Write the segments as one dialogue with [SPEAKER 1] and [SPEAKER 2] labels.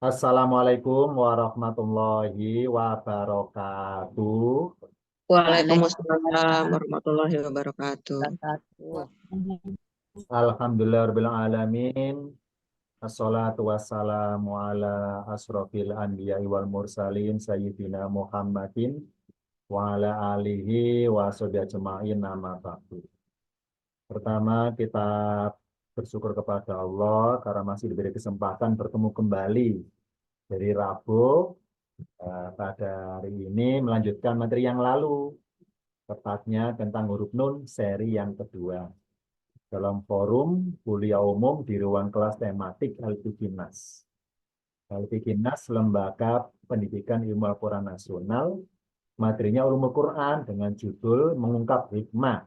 [SPEAKER 1] Assalamualaikum warahmatullahi wabarakatuh.
[SPEAKER 2] Waalaikumsalam warahmatullahi wabarakatuh.
[SPEAKER 3] Wabarakatuh.
[SPEAKER 1] Alhamdulillahirabbil alamin. Assalatu wassalamu ala asrofil anbiya'i wal mursalin sayyidina Muhammadin wa ala alihi wa sahbihi ajma'in nama ba'du. Pertama kita bersyukur kepada Allah karena masih diberi kesempatan bertemu kembali dari Rabu. Pada hari ini melanjutkan materi yang lalu, tepatnya tentang huruf nun seri yang kedua dalam forum kuliah umum di ruang kelas tematik Al-Fikinas. Al-Fikinas Lembaga Pendidikan Ilmu Al-Quran Nasional, materinya Ulumul Quran dengan judul Mengungkap Hikmah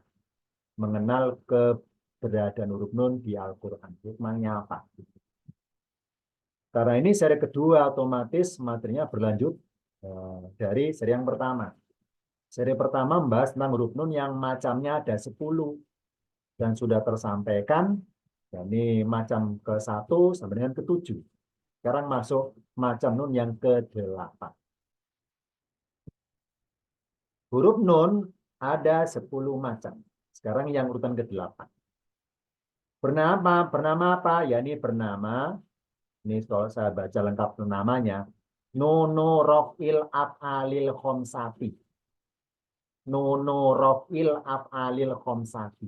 [SPEAKER 1] Mengenal Keberadaan Huruf Nun di Al-Quran. Hikmahnya apa? Karena ini seri kedua, otomatis materinya berlanjut dari seri yang pertama. Seri pertama membahas tentang huruf nun yang macamnya ada 10 dan sudah tersampaikan. Ini macam ke-1 sampai dengan ke-7. Sekarang masuk macam nun yang ke-8. Huruf nun ada 10 macam. Sekarang yang urutan ke-8. Bernama apa? Ya ini bernama, ini kalau saya baca lengkap namanya, Nono Rofil Af'alil Khomsati. Nono Rofil Af'alil Khomsati.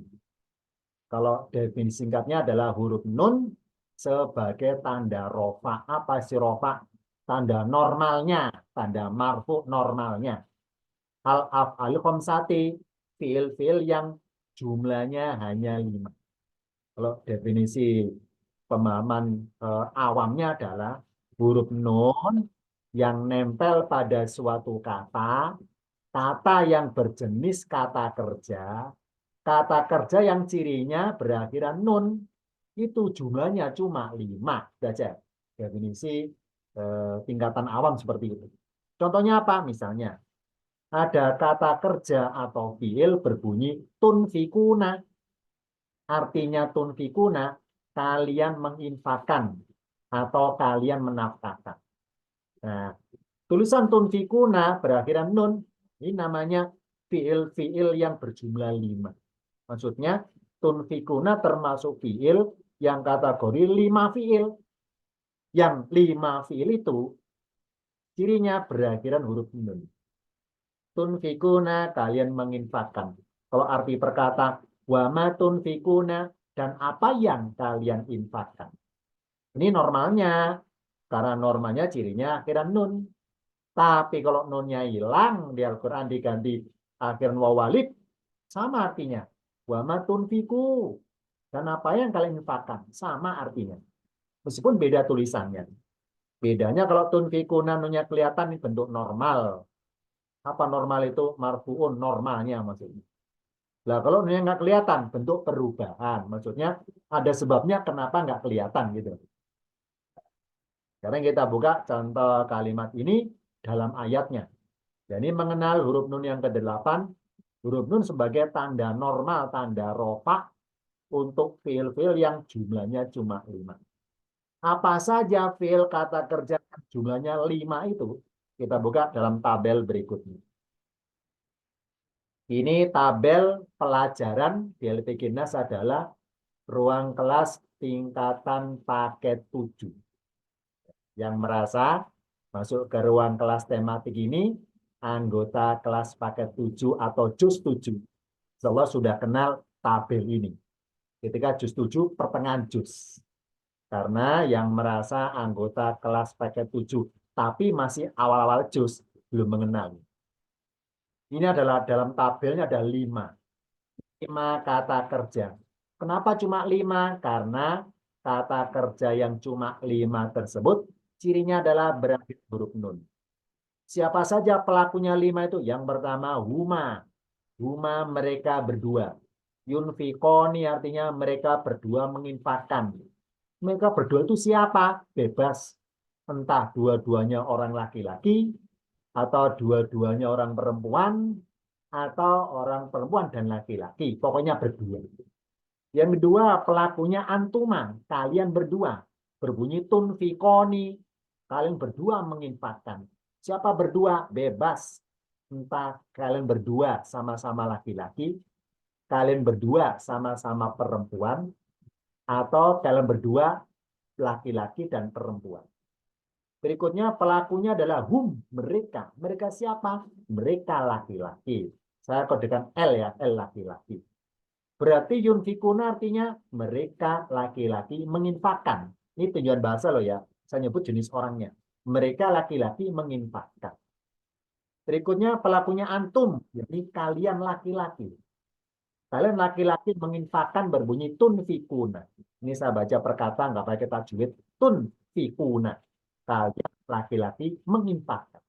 [SPEAKER 1] Kalau definisi singkatnya adalah huruf nun sebagai tanda rofa. Apa sih rofa? Tanda normalnya, tanda marfu normalnya. Al-af'al khamsati, fiil-fiil yang jumlahnya hanya 5. Kalau definisi pemahaman awamnya adalah huruf nun yang nempel pada suatu kata, kata yang berjenis kata kerja yang cirinya berakhiran nun, itu jumlahnya cuma 5 saja. Definisi tingkatan awam seperti itu. Contohnya apa? Misalnya, ada kata kerja atau fiil berbunyi tunfikuna. Artinya tunfikuna, kalian menginfakkan atau kalian menafkahkan. Nah, tulisan tunfikuna berakhiran nun, ini namanya fiil-fiil yang berjumlah 5. Maksudnya, tunfikuna termasuk fiil yang kategori 5 fiil. Yang 5 fiil itu cirinya berakhiran huruf nun. Tunfikuna, kalian menginfakkan. Kalau arti perkata, wama tunfikuna, dan apa yang kalian infakkan. Ini normalnya, karena normalnya cirinya akhiran nun. Tapi kalau nunnya hilang, di Al-Quran diganti akhiran wawalid, sama artinya. Wama tunfiku, dan apa yang kalian infakkan, sama artinya. Meskipun beda tulisannya. Bedanya kalau tunfikuna nunnya kelihatan ini bentuk normal. Apa normal itu? Marfuun, normalnya maksudnya. Nah, kalau nunnya nggak kelihatan, bentuk perubahan. Maksudnya ada sebabnya kenapa nggak kelihatan gitu. Sekarang kita buka contoh kalimat ini dalam ayatnya. Jadi mengenal huruf nun yang ke-8, huruf nun sebagai tanda normal, tanda rofa untuk fiil-fiil yang jumlahnya cuma 5. Apa saja fiil kata kerja jumlahnya 5 itu? Kita buka dalam tabel berikutnya. Ini tabel pelajaran di LPGNAS adalah ruang kelas tingkatan paket 7. Yang merasa masuk ke ruang kelas tematik ini, anggota kelas paket 7 atau juz 7. Insya sudah kenal tabel ini. Ketika juz 7, pertengahan juz. Karena yang merasa anggota kelas paket 7, tapi masih awal-awal juz, belum mengenal. Ini adalah dalam tabelnya ada 5. 5 kata kerja. Kenapa cuma 5? Karena kata kerja yang cuma 5 tersebut, cirinya adalah berakhir huruf nun. Siapa saja pelakunya 5 itu? Yang pertama, huma. Huma mereka berdua. Yunfikoni artinya mereka berdua menginfakkan. Mereka berdua itu siapa? Bebas. Entah dua-duanya orang laki-laki, atau dua-duanya orang perempuan, atau orang perempuan dan laki-laki. Pokoknya berdua. Yang kedua, pelakunya antuma. Kalian berdua. Berbunyi tunfikoni. kalian berdua menginfakkan. Siapa berdua? Bebas. Entah kalian berdua sama-sama laki-laki, kalian berdua sama-sama perempuan, atau kalian berdua laki-laki dan perempuan. Berikutnya pelakunya adalah mereka. Mereka siapa? Mereka laki-laki. Saya kodekan L ya, L laki-laki. Berarti yunfikuna artinya mereka laki-laki menginfakkan. Ini tujuan bahasa loh ya. Saya nyebut jenis orangnya. Mereka laki-laki menginfakkan. Berikutnya pelakunya antum, jadi kalian laki-laki. Kalian laki-laki menginfakkan berbunyi tunfikuna. Ini saya baca perkataan, nggak pakai tajwid. Tunfikuna. Kalian laki-laki menginfakkan.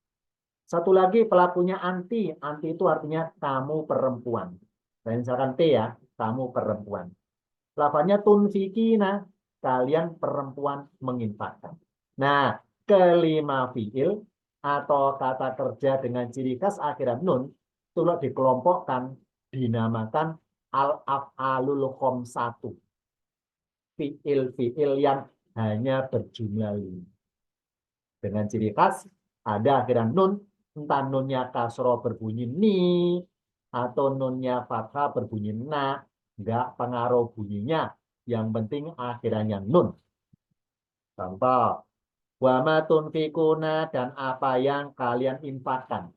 [SPEAKER 1] Satu lagi pelakunya anti. Anti itu artinya kamu perempuan. Saya misalkan T ya, kamu perempuan. Lafaznya tunfikina. Kalian perempuan menginfakkan. Nah, kelima fiil atau kata kerja dengan ciri khas akhiran nun itu dikelompokkan dinamakan al-af'alul khamsatu. Fiil-fiil yang hanya berjumlah 5. Dengan ciri khas ada akhiran nun, entah nunnya kasroh berbunyi ni atau nunnya fathah berbunyi na, enggak pengaruh bunyinya. Yang penting akhirannya nun. Contoh, wa ma tunfikuna dan apa yang kalian infakkan.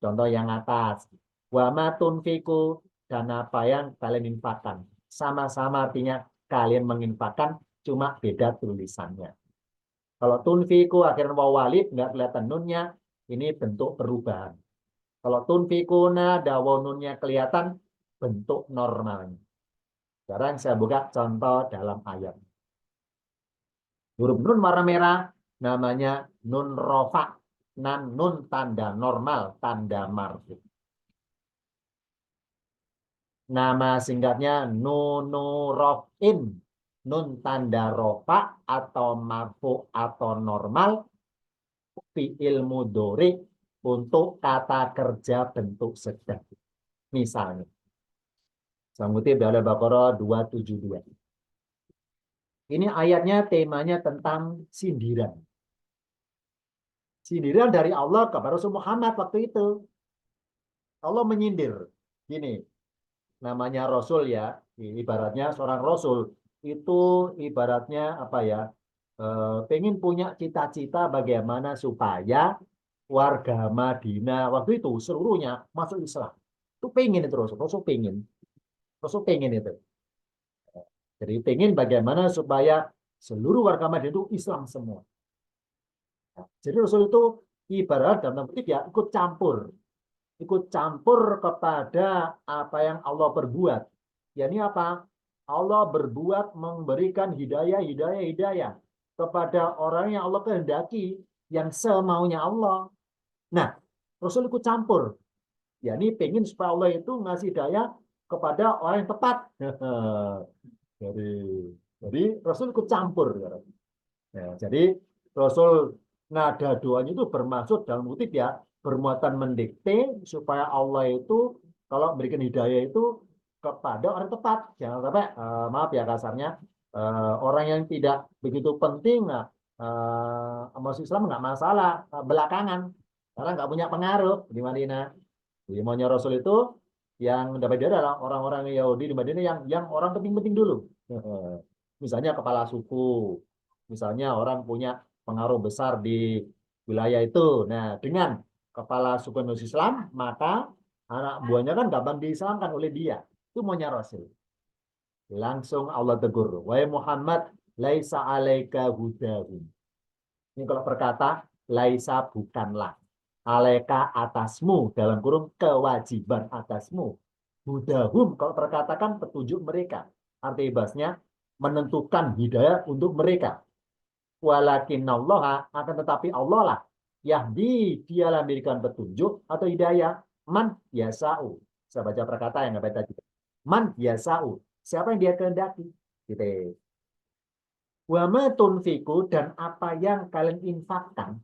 [SPEAKER 1] Contoh yang atas. Wa ma tunfiku dan apa yang kalian infakkan. Sama-sama artinya kalian menginfakkan, cuma beda tulisannya. Kalau tunfiku akhirnya waw walid nggak kelihatan nunnya, ini bentuk perubahan. Kalau tunfikuna ada waw nunnya kelihatan, bentuk normalnya. Sekarang saya buka contoh dalam ayat. Huruf nun warna merah namanya nun rofa. Nun tanda normal, tanda marfu. Nama singkatnya nunurofin. Nun tanda rofa atau marfu atau normal. Fi'il mudhari untuk kata kerja bentuk sedang. Misalnya. Saya ngutip dari Al-Baqarah 272. Ini ayatnya temanya tentang sindiran. Sindiran dari Allah kepada Rasul Muhammad waktu itu. Allah menyindir. Gini, namanya Rasul ya, ibaratnya seorang Rasul. Itu ibaratnya apa ya, pengen punya cita-cita bagaimana supaya warga Madinah waktu itu seluruhnya masuk Islam. Itu pengen itu Rasul. Rasul pengen itu. Jadi pengen bagaimana supaya seluruh warga Madinah itu Islam semua. Jadi Rasul itu ibarat dalam petik ya ikut campur kepada apa yang Allah perbuat. Yani apa? Allah berbuat memberikan hidayah kepada orang yang Allah kehendaki, yang semaunya Allah. Nah, Rasul ikut campur. Yani pengen supaya Allah itu ngasih hidayah kepada orang yang tepat. Jadi, jadi Rasul ikut campur. Ya, jadi Rasul nada doanya itu bermaksud dalam kutip ya bermuatan mendikte supaya Allah itu kalau memberikan hidayah itu kepada orang tepat. Jangan sampai maaf ya kasarnya orang yang tidak begitu penting masuk Islam nggak masalah belakangan karena nggak punya pengaruh di Madinah. Jadi maunya Rasul itu yang dapat dia adalah orang-orang Yahudi di Madinah yang orang penting-penting dulu. Misalnya kepala suku, misalnya orang punya pengaruh besar di wilayah itu. Nah, dengan kepala suku Islam, maka anak buahnya kan gampang diislamkan oleh dia. Itu maunya Rasul. Langsung Allah tegur, wahai Muhammad, laisa alaika hudahum. Ini kalau berkata, laisa bukanlah. Alaika atasmu, dalam kurung kewajiban atasmu. Hudahum, kalau perkatakan petunjuk mereka. Arti bahasnya, menentukan hidayah untuk mereka. Walakin Allah akan tetapi Allah lah Yahdi dialah memberikan petunjuk atau hidayah man yasau. Saya baca perkata yang nggak tadi. Man yasau. Siapa yang dia kehendaki? Gitu. Wa ma tunfiku dan apa yang kalian infakkan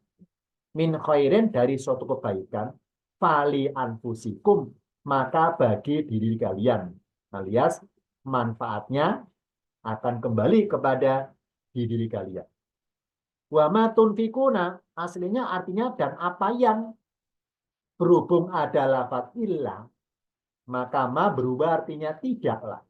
[SPEAKER 1] min khairin dari suatu kebaikan fali anfusikum maka bagi diri kalian alias manfaatnya akan kembali kepada diri kalian. Wa ma tunfikuna aslinya artinya dan apa yang, berhubung ada lafadz illa, maka ma berubah artinya tidaklah.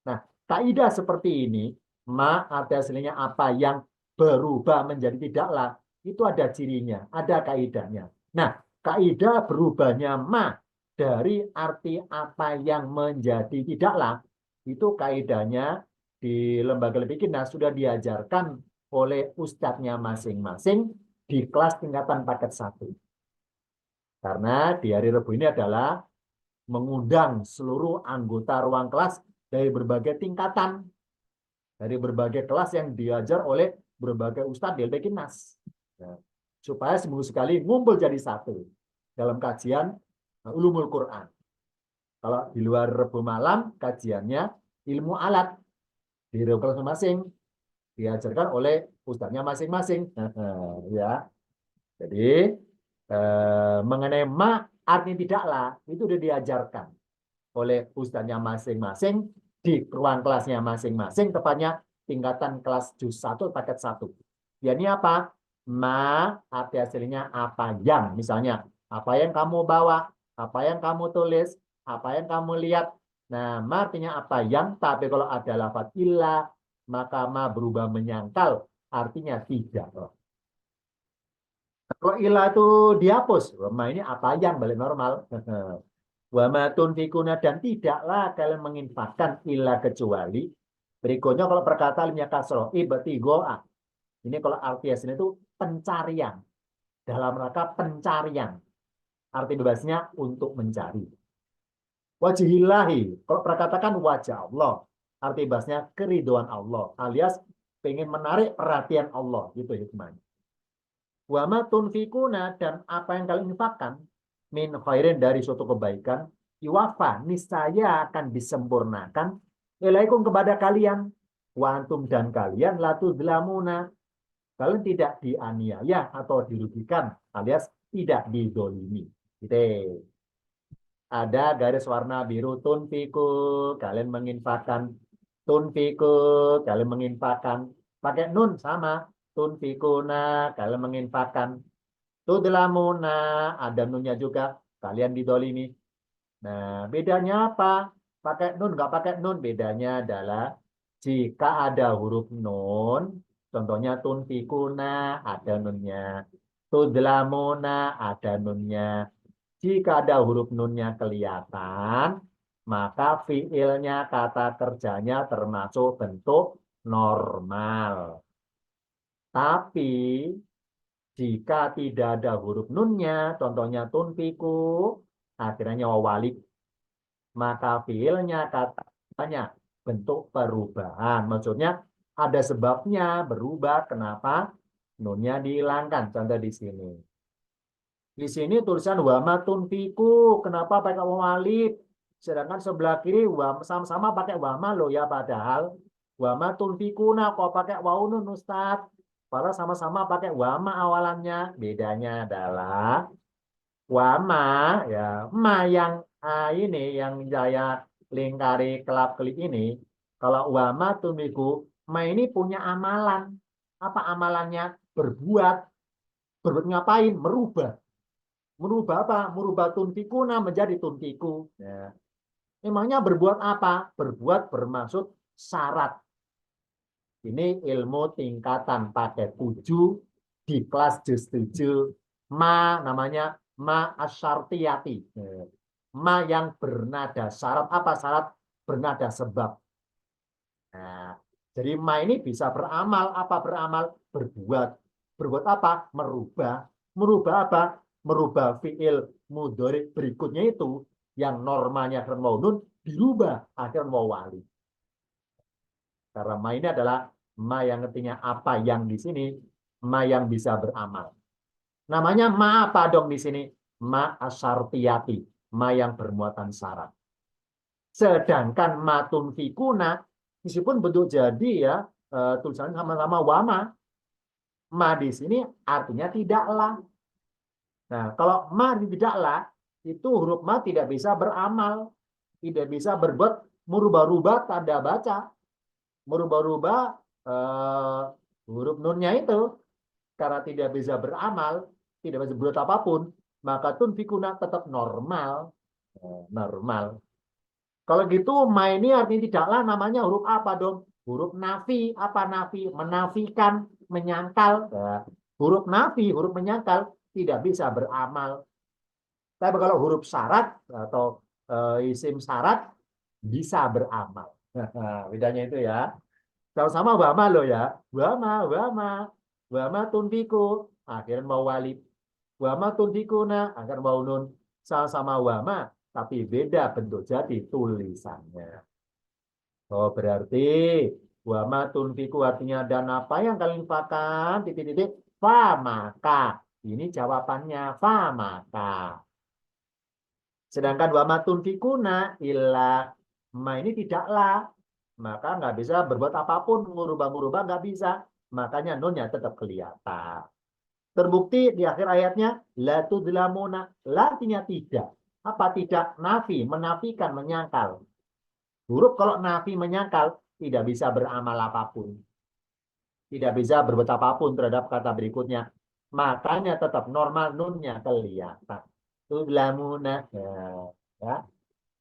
[SPEAKER 1] Nah, kaidah seperti ini, ma arti aslinya apa yang berubah menjadi tidaklah, itu ada cirinya, ada kaidahnya. Nah, kaidah berubahnya ma dari arti apa yang menjadi tidaklah, itu kaidahnya di lembaga Lepikinas sudah diajarkan oleh ustadznya masing-masing di kelas tingkatan paket 1. Karena di hari Rabu ini adalah mengundang seluruh anggota ruang kelas dari berbagai tingkatan, dari berbagai kelas yang diajar oleh berbagai ustadz di Lepikinas. Nah, supaya seminggu sekali ngumpul jadi satu dalam kajian ulumul Quran. Kalau di luar Rabu malam kajiannya ilmu alat di ruang kelas masing-masing diajarkan oleh ustadznya masing-masing. Ya, jadi mengenai ma artinya tidaklah itu sudah diajarkan oleh ustadznya masing-masing di ruang kelasnya masing-masing, tepatnya tingkatan kelas juz 1 paket 1. Ya, ini apa? Ma arti aslinya apa yang, misalnya apa yang kamu bawa, apa yang kamu tulis, apa yang kamu lihat. Nah, ma artinya apa yang, tapi kalau ada lafadz illa, maka ma berubah menyangkal, artinya tidak. Kalau illa itu dihapus, ma ini apa yang balik normal. Wa ma tunfikuna dan tidaklah kalian menginfakkan illa kecuali. Berikutnya kalau perkataan limnya kasroh, ibtigoa. Ini kalau arti aslinya itu pencarian. Dalam rangka pencarian. Arti bebasnya untuk mencari. Wajihillahi. Kalau perkatakan wajah Allah. Arti bebasnya keriduan Allah. Alias pengen menarik perhatian Allah. Gitu hikmahnya. Wa ma tunfikuna dan apa yang kalian infakkan min khairin dari suatu kebaikan, yuwafa niscaya akan disempurnakan ilaikum kepada kalian, wa antum dan kalian latu dzlamuna, kalian tidak dianiaya atau dirugikan alias tidak didolimi. Gitu. Ada garis warna biru tunfiku, kalian menginfakkan, tunfiku, kalian menginfakkan, pakai nun sama, tunfikuna, kalian menginfakkan, tudlamuna, ada nunnya juga, kalian didolimi. Nah, bedanya apa? Pakai nun, nggak pakai nun. Bedanya adalah jika ada huruf nun, contohnya tunfikuna, ada nunnya. Tudlamuna, ada nunnya. Jika ada huruf nunnya kelihatan, maka fiilnya, kata kerjanya termasuk bentuk normal. Tapi jika tidak ada huruf nunnya, contohnya tunfiku, akhirnya wawalik, maka fiilnya, katanya bentuk perubahan. Maksudnya ada sebabnya berubah. Kenapa? Nunnya dihilangkan. Contoh di sini. Di sini tulisan wama tunfiku. Kenapa pakai wawalik? Sedangkan sebelah kiri sama-sama pakai wama loh ya. Padahal wama tunfikuna kok pakai waunun Ustaz. Padahal sama-sama pakai wama awalannya. Bedanya adalah wama ya, ma yang ini yang saya lingkari kelap-kelip ini. Kalau wama tumiku, ma ini punya amalan. Apa amalannya? Berbuat. Berbuat ngapain? Merubah. Merubah apa? Merubah tunfikuna menjadi tunfiku. Ya. Emangnya berbuat apa? Berbuat bermaksud syarat. Ini ilmu tingkatan paket 7 di kelas juz 7. Ma namanya ma asyartiyati. Ma yang bernada syarat. Apa syarat? Bernada sebab. Nah, jadi ma ini bisa beramal. Apa beramal? Berbuat. Berbuat apa? Merubah. Merubah apa? Merubah fiil mudhari berikutnya itu yang normalnya akan mau nun dirubah akan mau wali. Karena ma ini adalah ma yang artinya apa yang di sini, ma yang bisa beramal. Namanya ma apa dong di sini? Ma asyartiyati, ma yang bermuatan syarat. Sedangkan ma tunfikuna, meskipun bentuk jadi ya, tulisannya sama-sama wama, ma di sini artinya tidaklah. Nah, kalau ma tidaklah, itu huruf ma tidak bisa beramal, tidak bisa berbuat merubah-rubah tanda baca, merubah-rubah huruf huruf nunnya itu karena tidak bisa beramal, tidak bisa berbuat apapun, maka tunfikuna tetap normal. Normal. Kalau gitu, ma ini artinya tidaklah namanya huruf apa dong? Huruf nafi. Apa nafi? Menafikan, menyangkal. Nah, huruf nafi, huruf menyangkal tidak bisa beramal. Tapi kalau huruf syarat atau isim syarat bisa beramal. Nah, bedanya itu ya. Sama-sama wama loh ya. Wama tunfiku. Akhirnya mau walid. Wama tunfikuna. Akhirnya mau nun. Sama-sama wama. Tapi beda bentuk jadi tulisannya. Oh, berarti wama tunfiku artinya dan apa yang kalian infakkan titik-titik fa maka. Ini jawabannya fa maka. Sedangkan wama tunfikuna illa ma ini tidaklah. Maka nggak bisa berbuat apapun, ngubah-ngubah nggak bisa. Makanya nunnya tetap kelihatan. Terbukti di akhir ayatnya la tudlamuna, la artinya tidak. Apa tidak? Nafi, menafikan, menyangkal. Huruf kalau nafi menyangkal tidak bisa beramal apapun. Tidak bisa berbuat apapun terhadap kata berikutnya. Makanya tetap normal nunnya kelihatan. Tudlamuna. Ya.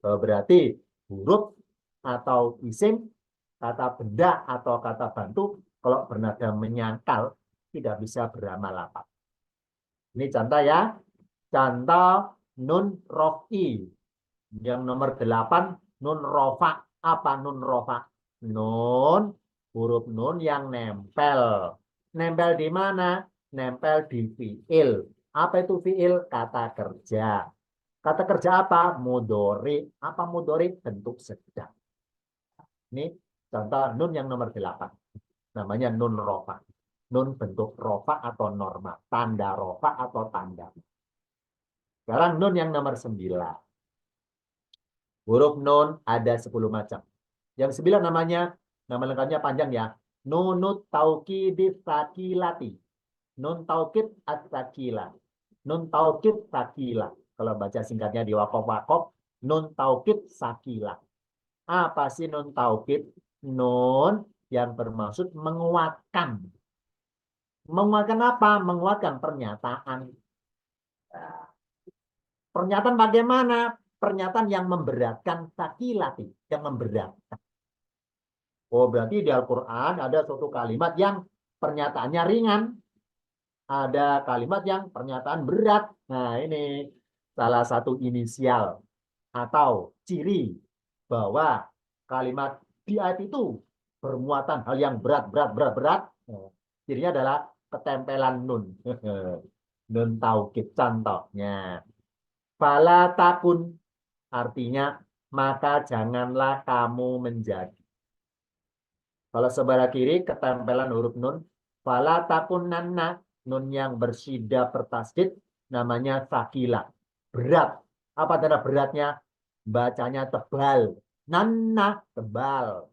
[SPEAKER 1] Berarti huruf atau isim, kata benda atau kata bantu, kalau bernada menyangkal, tidak bisa beramal apa. Ini contoh ya. Contoh nun rofi. Yang nomor 8, nun rofa. Apa nun rofa? Nun, huruf nun yang nempel. Nempel di mana? Nempel di fiil. Apa itu fiil? Kata kerja. Kata kerja apa? Mudori. Apa mudori? Bentuk sedang. Ini contoh nun yang nomor 8. Namanya nun rofa. Nun bentuk rofa atau norma. Tanda rofa atau tanda. Sekarang nun yang nomor 9. Huruf nun ada 10 macam. Yang 9 namanya, nama lengkapnya panjang ya. Nunut taukidis sakilati. Nun taukid as-sakila. Nun taukid sakila. Kalau baca singkatnya di wakaf-wakaf, nun taukid sakila. Apa sih nun taukid? Nun yang bermaksud menguatkan. Menguatkan apa? Menguatkan pernyataan. Pernyataan bagaimana? Pernyataan yang memberatkan sakilati. Yang memberatkan. Oh, berarti di Al-Quran ada suatu kalimat yang pernyataannya ringan. Ada kalimat yang pernyataan berat. Nah, ini salah satu inisial atau ciri bahwa kalimat di ayat itu bermuatan hal yang berat. Nah, cirinya adalah ketempelan nun. Nun taukid contohnya. Fala takun artinya maka janganlah kamu menjadi. Kalau sebelah kiri ketempelan huruf nun. Fala takunanna. Nun yang bersida bertasdid namanya sakila. Berat. Apa tanda beratnya? Bacanya tebal. Nanna tebal.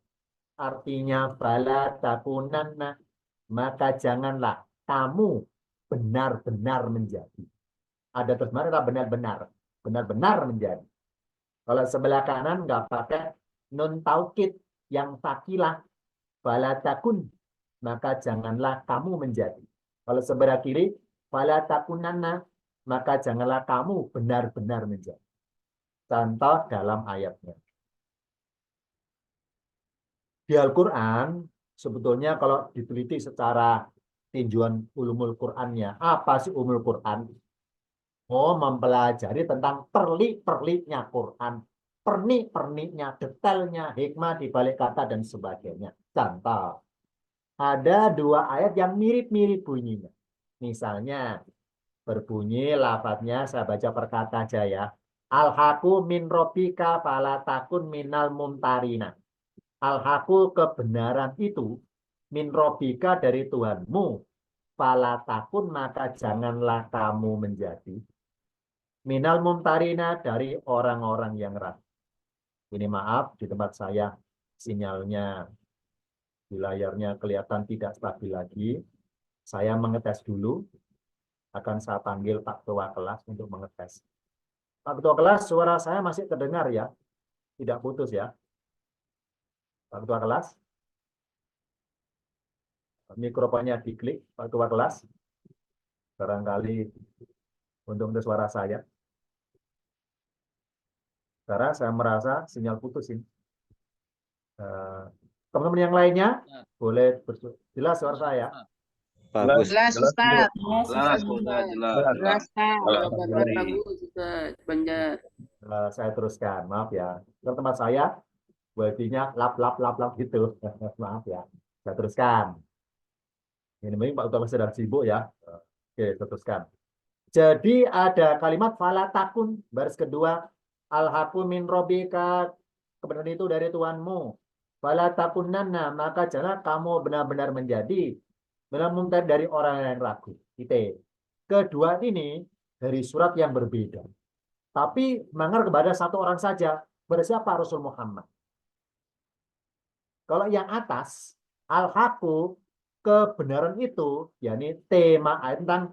[SPEAKER 1] Artinya fala takunanna. Maka janganlah kamu benar-benar menjadi. Ada terjemahan adalah benar-benar. Benar-benar menjadi. Kalau sebelah kanan nggak pakai nun taukid yang sakilah. Fala takun, maka janganlah kamu menjadi. Kalau sebelah kiri, fala takunanna, maka janganlah kamu benar-benar menjadi. Contoh dalam ayatnya. Di Al-Quran, sebetulnya kalau diteliti secara tinjauan ulumul Qurannya, apa sih ulumul Quran? Oh, mempelajari tentang perlik-perliknya Quran, pernik-perniknya, detailnya, hikmah di balik kata dan sebagainya. Contoh, ada 2 ayat yang mirip-mirip bunyinya. Misalnya, berbunyi lafadznya, saya baca per kata aja ya. Al-haku min robika falatakun minal mumtarina. Al-haku kebenaran itu min robika dari Tuhanmu. Falatakun maka janganlah kamu menjadi. Minal mumtarina dari orang-orang yang ragu. Ini maaf, di tempat saya sinyalnya di layarnya kelihatan tidak stabil lagi. Saya mengetes dulu. Akan saya panggil Pak Ketua Kelas untuk mengetes. Pak Ketua Kelas, suara saya masih terdengar ya? Tidak putus ya? Pak Ketua Kelas? Mikrofonnya diklik Pak Ketua kelas. Barangkali untuk suara saya. Karena saya merasa sinyal putus ini. Teman-teman yang lainnya boleh jelas suara saya.
[SPEAKER 3] Bagus.
[SPEAKER 2] Jelas, Ustaz.
[SPEAKER 3] Jelas, jelas.
[SPEAKER 2] Jelas, Kak.
[SPEAKER 4] Kabar bagus, Ustaz Banjar.
[SPEAKER 1] Saya teruskan, maaf ya. Ke tempat saya, wifi-nya lap gitu. Maaf ya. Saya teruskan. Ini mungkin Pak Utama sedang sibuk ya. Oke, teruskan. Jadi ada kalimat fala takun, baris kedua, al-haqqu min rabbika, kebenaran itu dari Tuhanmu. Fala takunanna, maka jangan kamu benar-benar menjadi benar-benar dari orang yang ragu. Kedua ini dari surat yang berbeda. Tapi mengarah kepada satu orang saja. Bersiapa Rasul Muhammad. Kalau yang atas, al-haqqu, kebenaran itu, yakni tema ayat tentang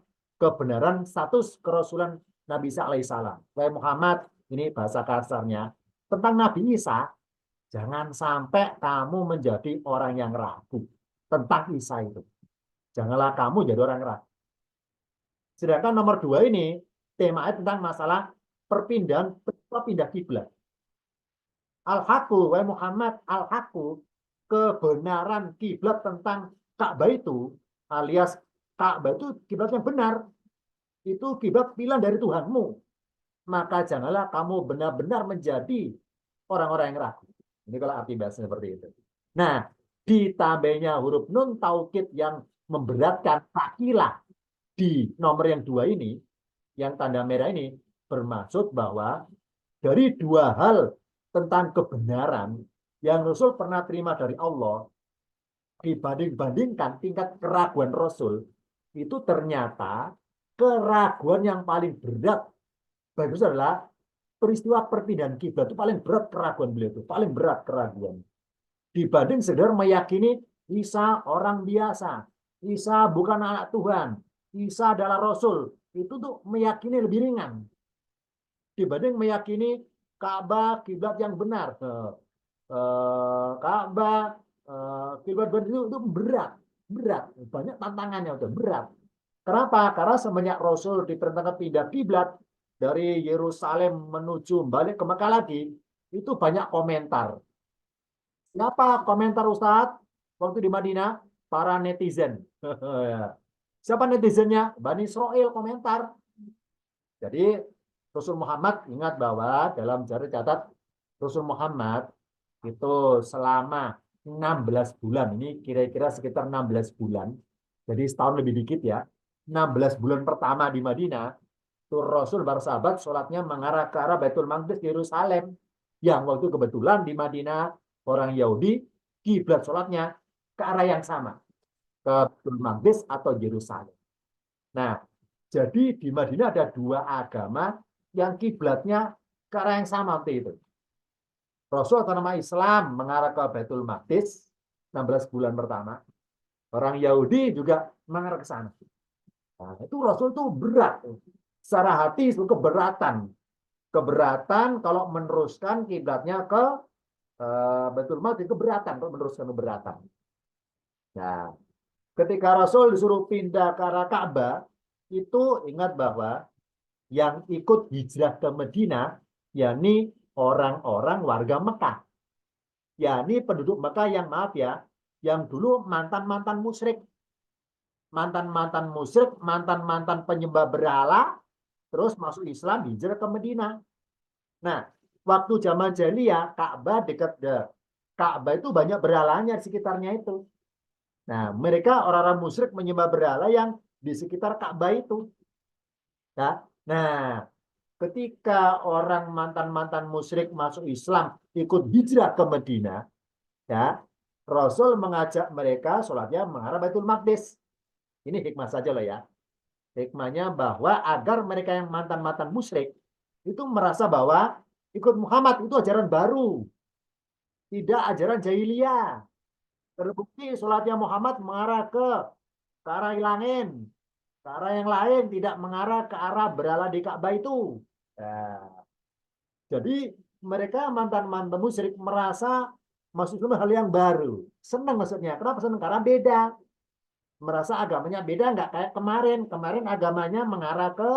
[SPEAKER 1] kebenaran status kerasulan Nabi Isa alaihissalam. Wahai Muhammad, ini bahasa kasarnya, tentang Nabi Isa, jangan sampai kamu menjadi orang yang ragu tentang Isa itu. Janganlah kamu jadi orang ragu. Sedangkan nomor 2 ini, tema ayat tentang masalah perpindahan kiblat. Al-haqqu, wahai Muhammad, al-haqqu, kebenaran kiblat tentang Ka'bah itu, alias Ka'bah itu kiblat yang benar. Itu kiblat pilihan dari Tuhanmu. Maka janganlah kamu benar-benar menjadi orang-orang yang ragu. Ini kalau arti bahasa seperti itu. Nah, ditambahnya huruf nun taukid yang memberatkan takilah di nomor yang 2 ini, yang tanda merah ini, bermaksud bahwa dari 2 hal tentang kebenaran yang Rasul pernah terima dari Allah, dibanding-bandingkan tingkat keraguan Rasul, itu ternyata keraguan yang paling berat bagi Rasul adalah peristiwa perpindahan kiblat. Itu paling berat keraguan beliau, itu paling berat keraguan. Dibanding sekedar meyakini Isa orang biasa, Isa bukan anak Tuhan, Isa adalah Rasul, itu tuh meyakini lebih ringan dibanding meyakini Ka'bah kiblat yang benar. Ka'bah kiblat itu berat, banyak tantangannya, udah berat. Kenapa? Karena semenjak Rasul diperintahkan pindah kiblat dari Yerusalem menuju balik ke Mekah lagi, itu banyak komentar. Siapa komentar Ustadz waktu di Madinah? Para netizen. Siapa netizennya? Bani Israel komentar. Jadi Rasul Muhammad, ingat bahwa dalam sejarah catat Rasul Muhammad itu selama 16 bulan, ini kira-kira sekitar 16 bulan, jadi setahun lebih dikit ya, 16 bulan pertama di Madinah, itu Rasul bersahabat sholatnya mengarah ke arah Baitul Maqdis Yerusalem, yang waktu kebetulan di Madinah orang Yahudi kiblat sholatnya ke arah yang sama, ke Baitul Maqdis atau Yerusalem. Nah, jadi di Madinah ada 2 agama yang kiblatnya ke arah yang sama waktu itu. Rasul atau nama Islam mengarah ke Baitul Maqdis 16 bulan pertama. Orang Yahudi juga mengarah ke sana. Nah, itu Rasul itu berat. Secara hati itu keberatan. Keberatan kalau meneruskan kiblatnya ke Baitul Maqdis, keberatan kalau meneruskan keberatan. Nah, ketika Rasul disuruh pindah ke arah Ka'bah, itu ingat bahwa yang ikut hijrah ke Madinah, yakni orang-orang warga Mekah. Yakni penduduk Mekah yang maaf ya, yang dulu mantan-mantan musyrik. Mantan-mantan musyrik, mantan-mantan penyembah berhala, terus masuk Islam, hijrah ke Madinah. Nah, waktu zaman jahiliyah, Ka'bah dekat Ka'bah itu banyak berhalanya di sekitarnya itu. Nah, mereka orang-orang musyrik menyembah berhala yang di sekitar Ka'bah itu. Ya. Nah, ketika orang mantan-mantan musyrik masuk Islam, ikut hijrah ke Madinah, ya, Rasul mengajak mereka sholatnya mengarah Baitul Maqdis. Ini hikmah saja loh ya. Hikmahnya bahwa agar mereka yang mantan-mantan musyrik itu merasa bahwa ikut Muhammad itu ajaran baru, tidak ajaran jahiliyah. Terbukti sholatnya Muhammad mengarah ke arah langit, ke arah yang lain, tidak mengarah ke arah berhala di Ka'bah itu. Nah, jadi mereka mantan-mantan musyrik merasa masuk Islam hal yang baru. Senang maksudnya. Kenapa senang? Karena beda. merasa agamanya beda nggak kayak kemarin. Kemarin agamanya mengarah ke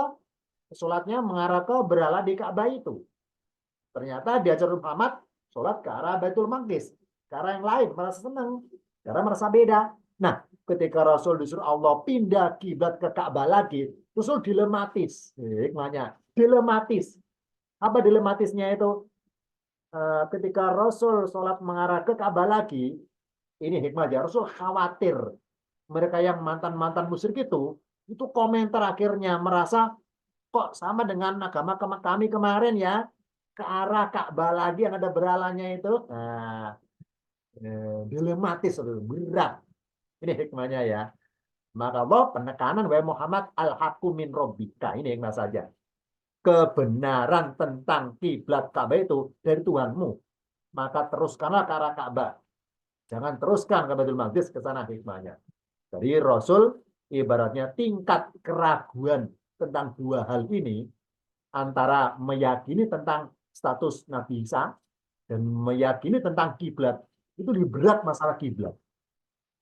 [SPEAKER 1] sholatnya mengarah ke berhala di Ka'bah itu. Ternyata diajar Muhammad sholat ke arah Baitul Maqdis, ke arah yang lain, merasa senang karena merasa beda. Nah, ketika Rasul disuruh Allah pindah kiblat ke Ka'bah lagi, Rasul dilematis. Hikmahnya dilematis. Apa dilematisnya itu? Ketika Rasul sholat mengarah ke Ka'bah lagi, ini hikmahnya Rasul khawatir mereka yang mantan-mantan musyrik itu komentar akhirnya merasa kok sama dengan agama kami kemarin ya, ke arah Ka'bah lagi yang ada berhalanya itu. Nah, dilematis, berat. Ini hikmahnya ya. Maka Allah penekanan wahai Muhammad al-haqqu min rabbika. Ini hikmah saja. Kebenaran tentang kiblat Ka'bah itu dari Tuhanmu. Maka teruskanlah ke arah Ka'bah. Jangan teruskan ke Baitul Maqdis, ke sana hikmahnya. Jadi Rasul ibaratnya tingkat keraguan tentang dua hal ini antara meyakini tentang status Nabi Isa dan meyakini tentang kiblat itu lebih berat masalah kiblat.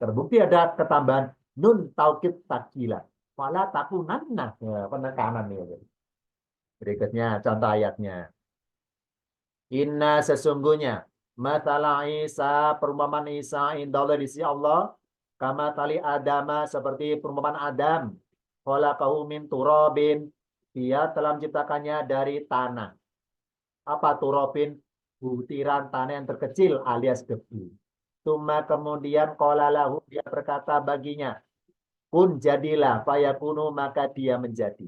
[SPEAKER 1] Terbukti ada ketambahan nun taukid takila. Fala takunanna, ya, penekanan nih. Berikutnya contoh ayatnya. Inna sesungguhnya masalah Isa, perumpamaan Isa indallah di sisi Allah, kama tali Adama seperti perumpamaan Adam. Khalaqahu min turabin, dia telah menciptakannya dari tanah. Apa turabin? Butiran tanah yang terkecil alias debu. Tuma kemudian qala lahu, dia berkata baginya, kun jadilah, fayakunu maka dia menjadi.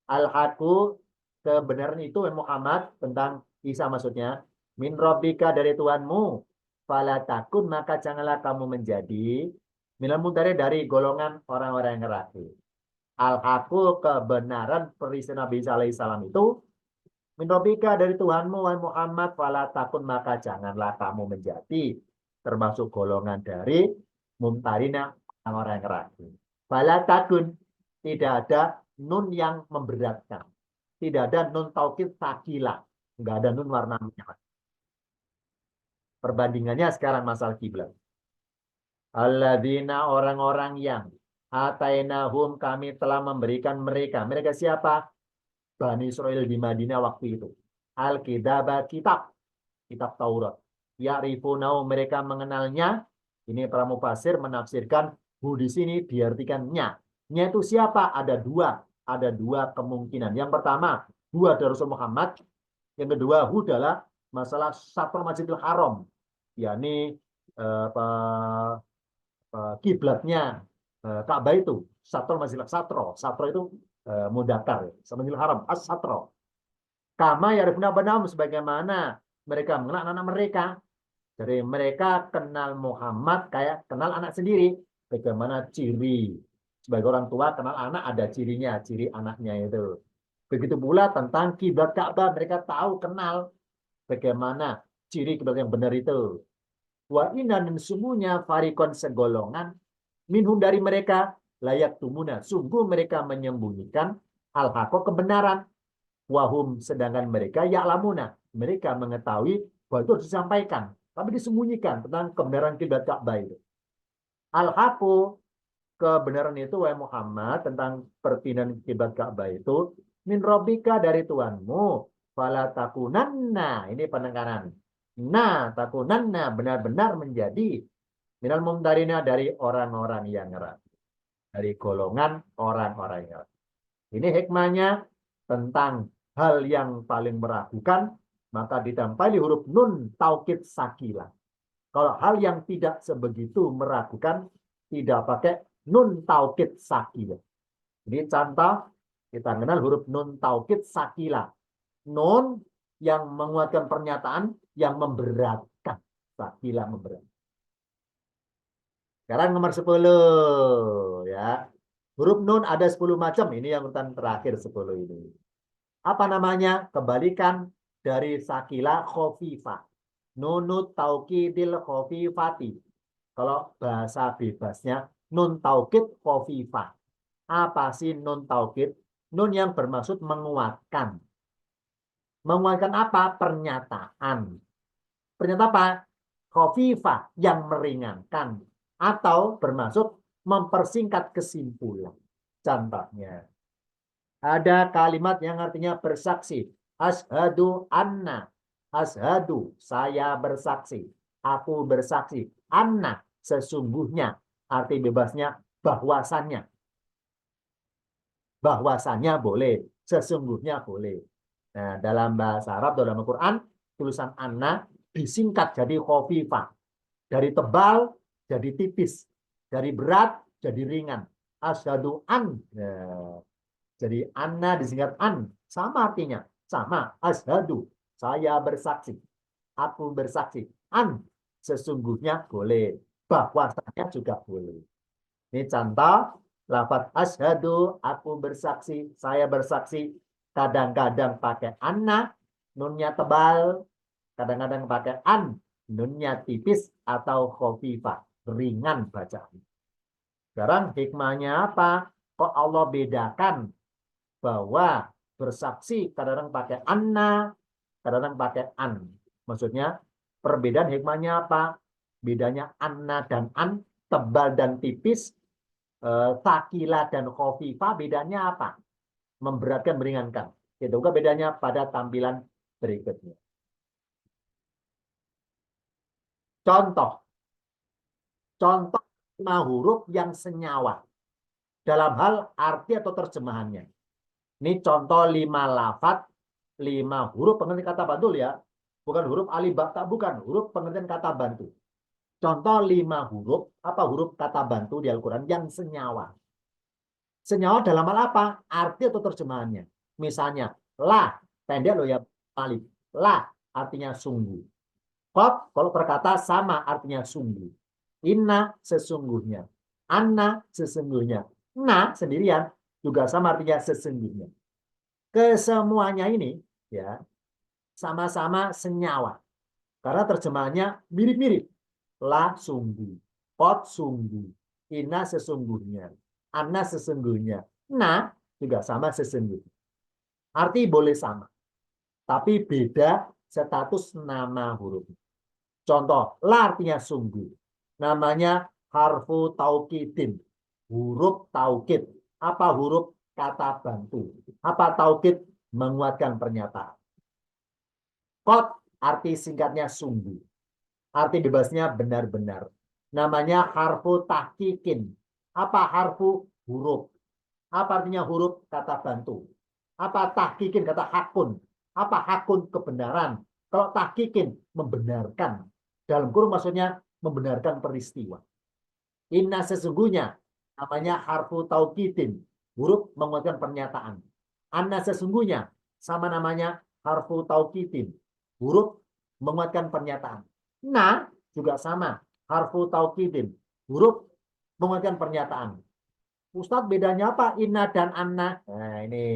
[SPEAKER 1] Al-haqu, kebenaran itu Muhammad tentang Isa maksudnya, min rabbika dari Tuhanmu, fala takun maka janganlah kamu menjadi minal mudhari dari golongan orang-orang yang ragu. Al-haqu, kebenaran peristiwa Nabi Isa alaihissalam itu min rabbika dari Tuhanmu wahai Muhammad, fala takun maka janganlah kamu menjadi termasuk golongan dari mumtarina orang-orang yang ragu. Fala takun, tidak ada nun yang memberatkan. Tidak ada nun taukid sakila. Enggak ada nun warna merah. Perbandingannya sekarang masalah kiblat. Alladzina orang-orang yang atainahum kami telah memberikan mereka. Mereka siapa? Bani Israel di Madinah waktu itu. Al-Kidaba kitab. Kitab Taurat. Ya'rifunau mereka mengenalnya. Ini para mufasir menafsirkan hu di sini diartikan nya. Nya itu siapa? Ada dua kemungkinan. Yang pertama, dua dari Rasul Muhammad. Yang kedua, hu adalah masalah Satro Masjidil Haram. Yakni kiblatnya Ka'bah itu. Satro Masjidil Satro. Satro itu mudakar. Masjidil Haram. As-Satro. Kama yarifuna banam sebagaimana mereka mengenal anak-anak mereka. Jadi mereka kenal Muhammad kayak kenal anak sendiri. Bagaimana ciri. Sebagai orang tua kenal anak ada cirinya, ciri anaknya itu. Begitu pula tentang kiblat Ka'bah, mereka tahu kenal bagaimana ciri kiblat yang benar itu. Wa inna dan sungguhnya farikon segolongan minhum dari mereka layak tumuna. Sungguh mereka menyembunyikan al-haqqa kebenaran. Wahum sedangkan mereka ya'lamuna. Mereka mengetahui bahwa itu harus disampaikan, tapi disembunyikan tentang kebenaran kiblat Ka'bah itu. Al-haqqu, kebenaran itu wahai Muhammad tentang perpindahan kiblat Ka'bah itu min rabbika dari Tuhanmu, fala takunanna, ini penekanan. Nah, takunanna benar-benar menjadi minal mumtarina dari orang-orang yang ragu. Dari golongan orang-orang yang ragu. Ini hikmahnya tentang hal yang paling meragukan, maka ditempeli huruf nun taukid sakila. Kalau hal yang tidak sebegitu meragukan, tidak pakai nun taukid sakila. Ini contoh, kita kenal huruf nun taukid sakila. Nun yang menguatkan pernyataan, yang memberatkan. Sakila memberatkan. Sekarang nomor 10. Ya. Huruf nun ada 10 macam. Ini yang urutan terakhir 10 ini. Apa namanya? Kebalikan dari sakila khofifah. Nunut taukidil khofifati. Kalau bahasa bebasnya, nun taukid khofifah. Apa sih nun taukid? Nun yang bermaksud menguatkan. Menguatkan apa? Pernyataan. Pernyataan apa? Khofifah, yang meringankan. Atau bermaksud mempersingkat kesimpulan. Contohnya, ada kalimat yang artinya bersaksi. Ashadu anna. Ashadu, saya bersaksi. Aku bersaksi. Anna, sesungguhnya. Arti bebasnya, bahwasannya. Bahwasannya boleh. Sesungguhnya boleh. Nah, dalam bahasa Arab, dalam Al-Quran, tulisan anna disingkat jadi khofifah. Dari tebal jadi tipis. Dari berat jadi ringan. Ashadu an. Nah, jadi anna disingkat an. Sama artinya. Sama. Ashadu. Saya bersaksi. Aku bersaksi. An. Sesungguhnya boleh. Bahwasanya juga boleh. Ini contoh. Lafaz ashadu. Aku bersaksi. Saya bersaksi. Kadang-kadang pakai anna. Nunnya tebal. Kadang-kadang pakai an. Nunnya tipis atau khofifah. Ringan bacaan. Sekarang hikmahnya apa? Kok Allah bedakan bahwa bersaksi kadang-kadang pakai anna, kadang-kadang pakai an. Maksudnya perbedaan hikmahnya apa? Bedanya anna dan an, tebal dan tipis, takila dan khofifah, bedanya apa? Memberatkan, meringankan. Itu juga bedanya pada tampilan berikutnya. Contoh 5 huruf yang senyawa dalam hal arti atau terjemahannya. Ini contoh 5 lafaz, 5 huruf pengertian kata bantu ya. Bukan huruf alif ba ta, bukan huruf pengertian kata bantu. Contoh 5 huruf, apa huruf kata bantu di Al-Quran yang senyawa. Senyawa dalam hal apa? Arti atau terjemahannya. Misalnya, la, pendek loh ya, alif. La artinya sungguh. Qad kalau berkata sama artinya sungguh. Inna sesungguhnya. Anna sesungguhnya. Na sendirian juga sama artinya sesungguhnya. Kesemuanya ini ya sama-sama senyawa. Karena terjemahannya mirip-mirip. La sungguh. Qad sungguh. Inna sesungguhnya. Anna sesungguhnya. Na juga sama sesungguhnya. Arti boleh sama. Tapi beda status nama huruf. Contoh, la artinya sungguh. Namanya harfu taukidin. Huruf taukid. Apa huruf kata bantu? Apa taukid? Menguatkan pernyataan. Qad arti singkatnya sungguh. Arti bebasnya benar-benar. Namanya harfu tahqiqin. Apa harfu? Huruf. Apa artinya huruf? Kata bantu. Apa tahqiqin? Kata hakun. Apa hakun? Kebenaran. Kalau tahqiqin, membenarkan. Dalam kurung maksudnya membenarkan peristiwa. Inna sesungguhnya namanya harfu taukidin. Huruf menguatkan pernyataan. Anna sesungguhnya sama namanya harfu taukidin. Huruf menguatkan pernyataan. Na juga sama harfu taukidin. Huruf menguatkan pernyataan. Ustadz bedanya apa inna dan anna? Nah ini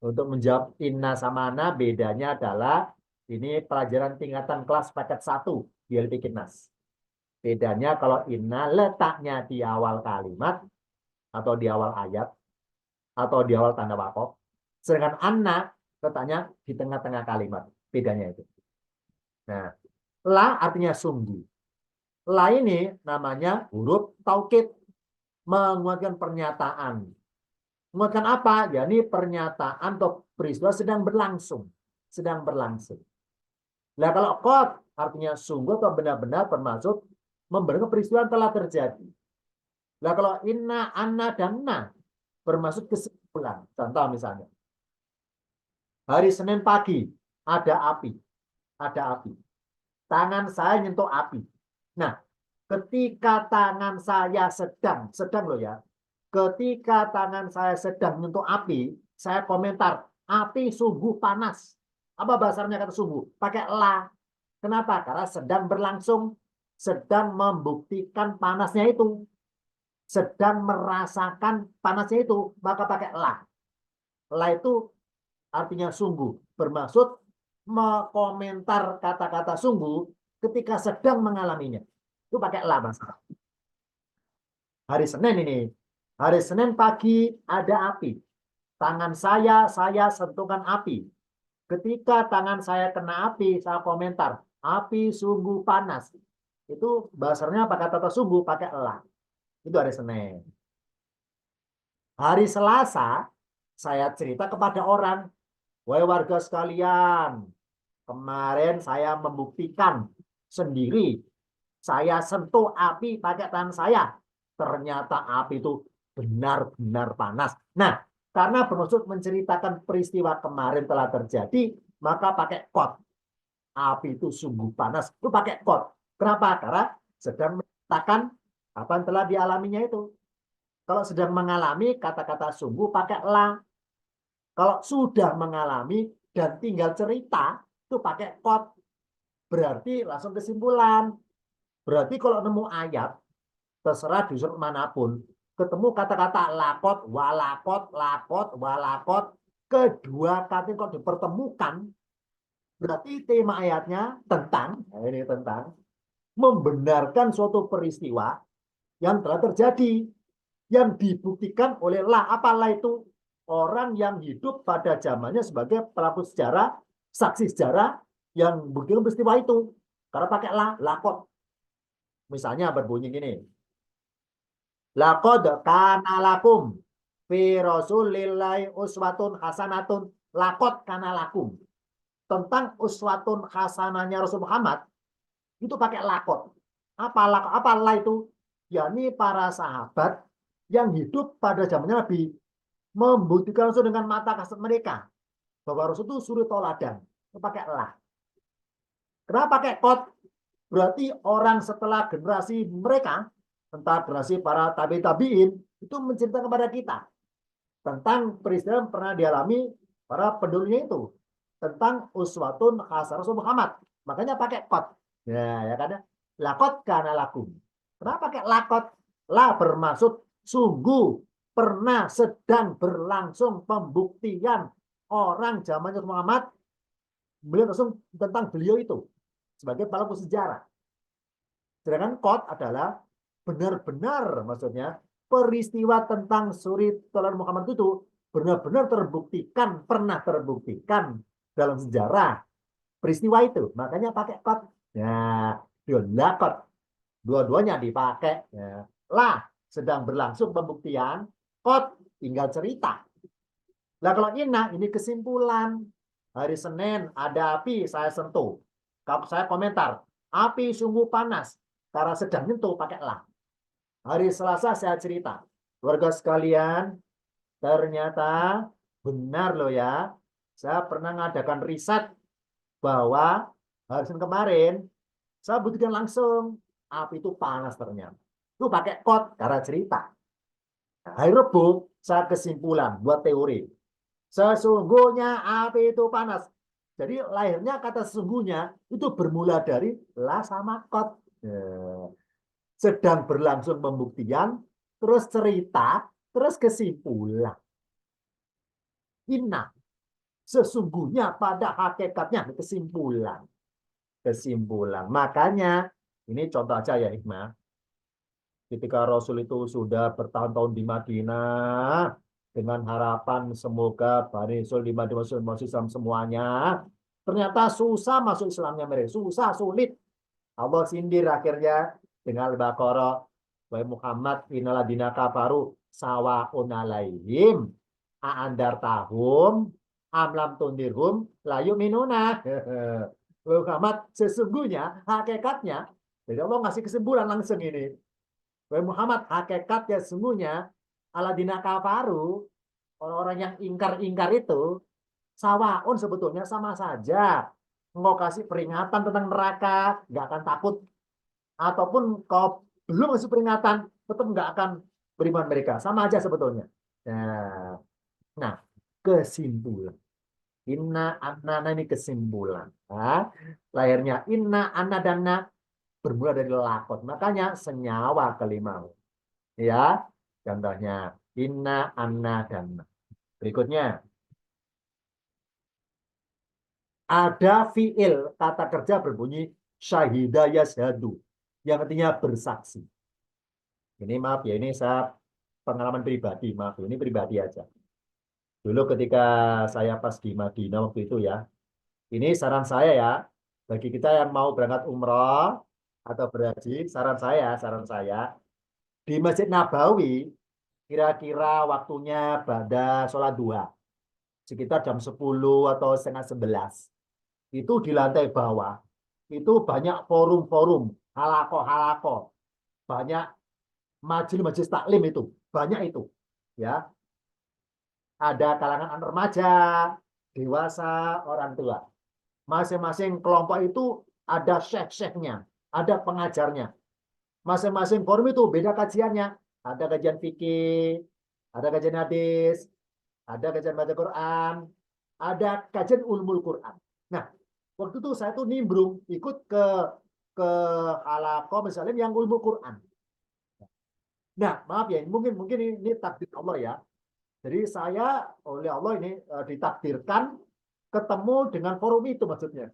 [SPEAKER 1] untuk menjawab inna sama anna bedanya adalah ini pelajaran tingkatan kelas paket 1 di LP Kitnas. Bedanya kalau inna letaknya di awal kalimat atau di awal ayat atau di awal tanda wakaf. Sedangkan anna letaknya di tengah-tengah kalimat. Bedanya itu. Nah, la artinya sungguh. La ini namanya huruf taukid. Menguatkan pernyataan. Menguatkan apa? Ya ini pernyataan atau peristiwa sedang berlangsung. Sedang berlangsung. Nah kalau qad artinya sungguh atau benar-benar bermaksud membenarkan peristiwa yang telah terjadi. Nah kalau inna, anna, dan na bermaksud kesimpulan. Contoh misalnya. Hari Senin pagi ada api. Ada api. Tangan saya nyentuh api. Nah, ketika tangan saya sedang loh ya. Ketika tangan saya sedang menyentuh api, saya komentar, api sungguh panas. Apa bahasanya kata sungguh? Pakai la. Kenapa? Karena sedang berlangsung, sedang membuktikan panasnya itu. Sedang merasakan panasnya itu, maka pakai la. La itu artinya sungguh. Bermaksud mengomentar kata-kata sungguh ketika sedang mengalaminya. Itu pakai la bahasa. Hari Senin ini. Hari Senin pagi ada api. Tangan saya sentuhkan api. Ketika tangan saya kena api, saya komentar. Api sungguh panas. Itu bahasanya pakai kata sungguh, pakai la. Itu hari Senin. Hari Selasa, saya cerita kepada orang, wahai warga sekalian, kemarin saya membuktikan sendiri, saya sentuh api pakai tangan saya. Ternyata api itu benar-benar panas. Nah, karena bermaksud menceritakan peristiwa kemarin telah terjadi, maka pakai kot. Api itu sungguh panas, itu pakai kot. Kenapa? Karena sedang menceritakan apa yang telah dialaminya itu. Kalau sedang mengalami, kata-kata sungguh pakai la. Kalau sudah mengalami dan tinggal cerita, itu pakai kot. Berarti langsung kesimpulan. Berarti kalau nemu ayat, terserah di surat manapun, ketemu kata-kata lakot, walakot, kedua kata kok dipertemukan, berarti tema ayatnya tentang, nah ini tentang, membenarkan suatu peristiwa yang telah terjadi, yang dibuktikan oleh lah. Apalah itu? Orang yang hidup pada zamannya sebagai pelaku sejarah, saksi sejarah yang buktikan peristiwa itu. Karena pakai lah, lakot. Misalnya berbunyi gini. Laqad kana lakum fi rasulillahi uswatun hasanatun. Laqad kana lakum. Tentang uswatun hasanahnya Rasul Muhammad, itu pakai lakot. Apalah itu? Yakni para sahabat yang hidup pada zamannya Nabi membuktikan langsung dengan mata kasat mereka bahwa Rasul itu suri toladan. Itu pakai lah. Kenapa pakai kot? Berarti orang setelah generasi mereka, entah generasi para tabi'in, itu menceritakan kepada kita tentang peristiwa yang pernah dialami para pendulunya itu, tentang uswatun hasanah Rasul Muhammad. Makanya pakai kot. Ya kan? Lakot kana lakum. Kenapa pakai lakot? La bermaksud sungguh pernah sedang berlangsung pembuktian orang zamannya Muhammad melihat langsung tentang beliau itu sebagai pelaku sejarah. Sedangkan kot adalah benar-benar, maksudnya peristiwa tentang suri toladan Muhammad itu benar-benar terbuktikan, pernah terbuktikan dalam sejarah peristiwa itu. Makanya pakai kot. Ya, lakot. Dua-duanya dipakai. Ya. Lah, sedang berlangsung pembuktian. Kot, tinggal cerita. Nah, kalau ini kesimpulan. Hari Senin ada api, saya sentuh. Kalau saya komentar, api sungguh panas. Karena sedang nyentuh, pakai lah. Hari Selasa saya cerita. Warga sekalian, ternyata benar loh ya. Saya pernah mengadakan riset bahwa hari Senin kemarin, saya buktikan langsung. Api itu panas ternyata. Itu pakai kot, karena cerita. Hari Rabu, saya kesimpulan buat teori. Sesungguhnya api itu panas. Jadi lahirnya kata sesungguhnya itu bermula dari la sama kot. Sedang berlangsung pembuktian, terus cerita, terus kesimpulan. Inna. Sesungguhnya pada hakikatnya kesimpulan. Kesimpulan. Makanya, ini contoh aja ya hikmah. Ketika Rasul itu sudah bertahun-tahun di Madinah, dengan harapan semoga Bani Rasul di Madinah masuk Islam semuanya, ternyata susah masuk Islamnya mereka. Susah, sulit. Allah sindir akhirnya dengan Al-Baqarah. Wa Muhammad inaladina kafaru sawa'un alaihim a'andar tahum amlam tundirhum layu minuna. Muhammad sesungguhnya hakikatnya, jadi Allah ngasih kesimpulan langsung ini. Wahai Muhammad, hakikatnya sesungguhnya aladina kafaru, orang-orang yang ingkar-ingkar itu, sawaun sebetulnya sama saja. Engkau kasih peringatan tentang neraka, nggak akan takut. Ataupun kau belum kasih peringatan, tetap nggak akan beriman mereka. Sama aja sebetulnya. Nah, kesimpulan. Inna anna ini kesimpulan. Nah, lahirnya inna anna danna bermula dari lakot. Makanya senyawa kelima. Ya, contohnya inna anna danna. Berikutnya. Ada fiil, kata kerja berbunyi syahida yashhadu. Yang artinya bersaksi. Ini maaf ya, ini saya pengalaman pribadi. Maaf, ini pribadi aja. Dulu ketika saya pas di Madinah waktu itu ya, ini saran saya ya, bagi kita yang mau berangkat umroh atau berhaji, saran saya, Di Masjid Nabawi, kira-kira waktunya pada sholat duha. Sekitar jam 10 atau setengah 11. Itu di lantai bawah. Itu banyak forum-forum, halako-halako. Banyak majelis-majelis taklim itu. Banyak itu. Ya, ada kalangan anak remaja, dewasa, orang tua. Masing-masing kelompok itu ada syekh-syekhnya, ada pengajarnya. Masing-masing forum itu beda kajiannya. Ada kajian fikih, ada kajian hadis, ada kajian baca Quran, ada kajian ulumul Quran. Nah, waktu itu saya tuh nimbrung ikut ke halaqah misalnya yang ulumul Quran. Nah, maaf ya, mungkin ini takdir Allah ya. Jadi saya oleh Allah ini ditakdirkan ketemu dengan forum itu maksudnya.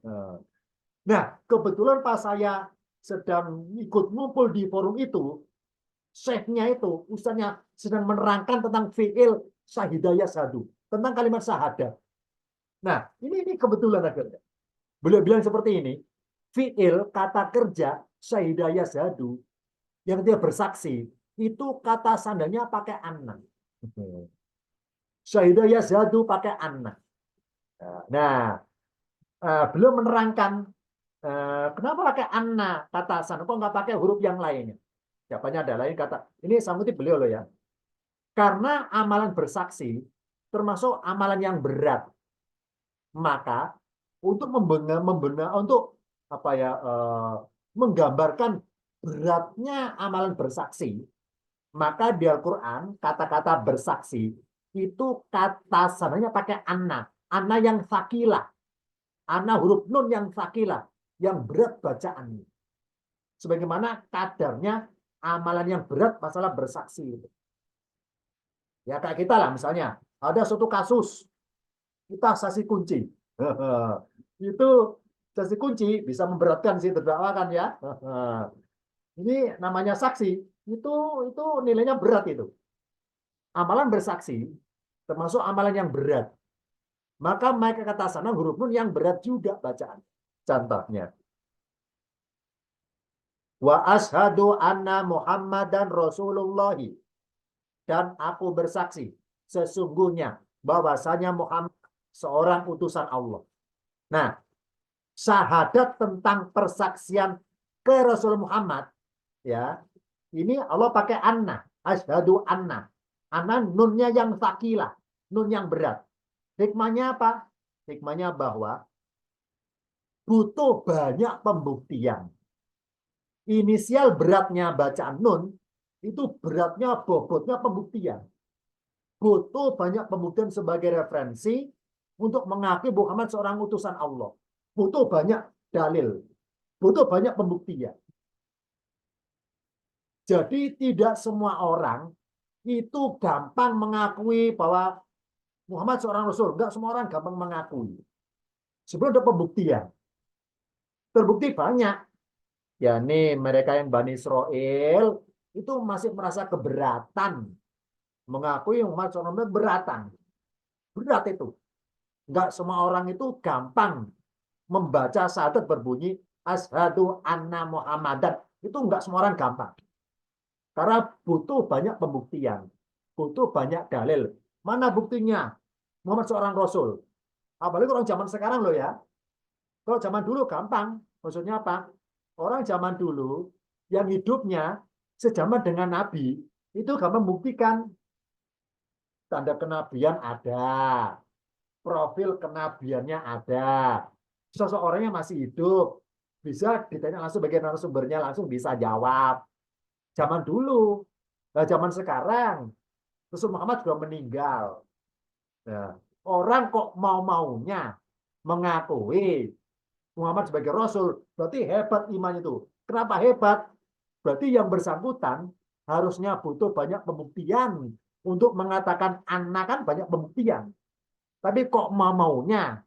[SPEAKER 1] Nah, kebetulan pas saya sedang ikut ngumpul di forum itu, syekhnya itu, ustaznya sedang menerangkan tentang fi'il syahidaya sadu, tentang kalimat syahadat. Nah, ini kebetulan akhirnya. Beliau bilang seperti ini, fi'il kata kerja syahidaya sadu yang dia bersaksi itu kata sandanya pakai anna. Syahidaya sadu pakai anna. Nah, beliau menerangkan kenapa pakai anna kata sana, kok nggak pakai huruf yang lainnya? Jawabannya adalah ini kata, ini sangguti beliau loh ya. Karena amalan bersaksi termasuk amalan yang berat, maka untuk untuk apa ya menggambarkan beratnya amalan bersaksi, maka di Al-Quran kata-kata bersaksi itu kata sananya pakai anna, anna yang sakilah, anna huruf nun yang sakilah, yang berat bacaannya. Sebagaimana kadarnya amalan yang berat masalah bersaksi itu. Ya kayak kita lah misalnya, ada suatu kasus, kita saksi kunci. Itu saksi kunci bisa memberatkan si terdakwa kan ya. Ini namanya saksi, itu nilainya berat itu. Amalan bersaksi termasuk amalan yang berat. Maka mereka kata sana huruf nun yang berat juga bacaan. Contohnya, wa ashadu anna Muhammadan Rasulullahi, dan aku bersaksi sesungguhnya bahwasanya Muhammad seorang utusan Allah. Nah, syahadat tentang persaksian ke Rasul Muhammad ya, ini Allah pakai anna, ashadu anna. Anna nunnya yang sakilah, nun yang berat. Hikmahnya apa? Hikmahnya bahwa butuh banyak pembuktian. Inisial beratnya bacaan nun itu beratnya bobotnya pembuktian. Butuh banyak pembuktian sebagai referensi untuk mengakui Muhammad seorang utusan Allah. Butuh banyak dalil. Butuh banyak pembuktian. Jadi tidak semua orang itu gampang mengakui bahwa Muhammad seorang Rasul. Enggak semua orang gampang mengakui. Sebelum ada pembuktian. Terbukti banyak. Ya nih mereka yang Bani Israel itu masih merasa keberatan mengakui Muhammad SAW beratan. Berat itu. Enggak semua orang itu gampang membaca syahadat berbunyi asyhadu anna Muhammadan. Itu enggak semua orang gampang. Karena butuh banyak pembuktian. Butuh banyak dalil. Mana buktinya? Muhammad seorang Rasul. Apalagi orang zaman sekarang loh ya. Kalau zaman dulu gampang. Maksudnya apa? Orang zaman dulu yang hidupnya sejaman dengan Nabi, itu gampang membuktikan. Tanda kenabian ada. Profil kenabiannya ada. Seseorangnya masih hidup. Bisa ditanya langsung bagian narasumbernya, langsung bisa jawab. Zaman dulu. Nah, zaman sekarang, Rasul Muhammad sudah meninggal. Nah, orang kok mau-maunya mengakui Muhammad sebagai Rasul, berarti hebat iman itu. Kenapa hebat? Berarti yang bersangkutan harusnya butuh banyak pembuktian untuk mengatakan anak kan banyak pembuktian. Tapi kok mau-maunya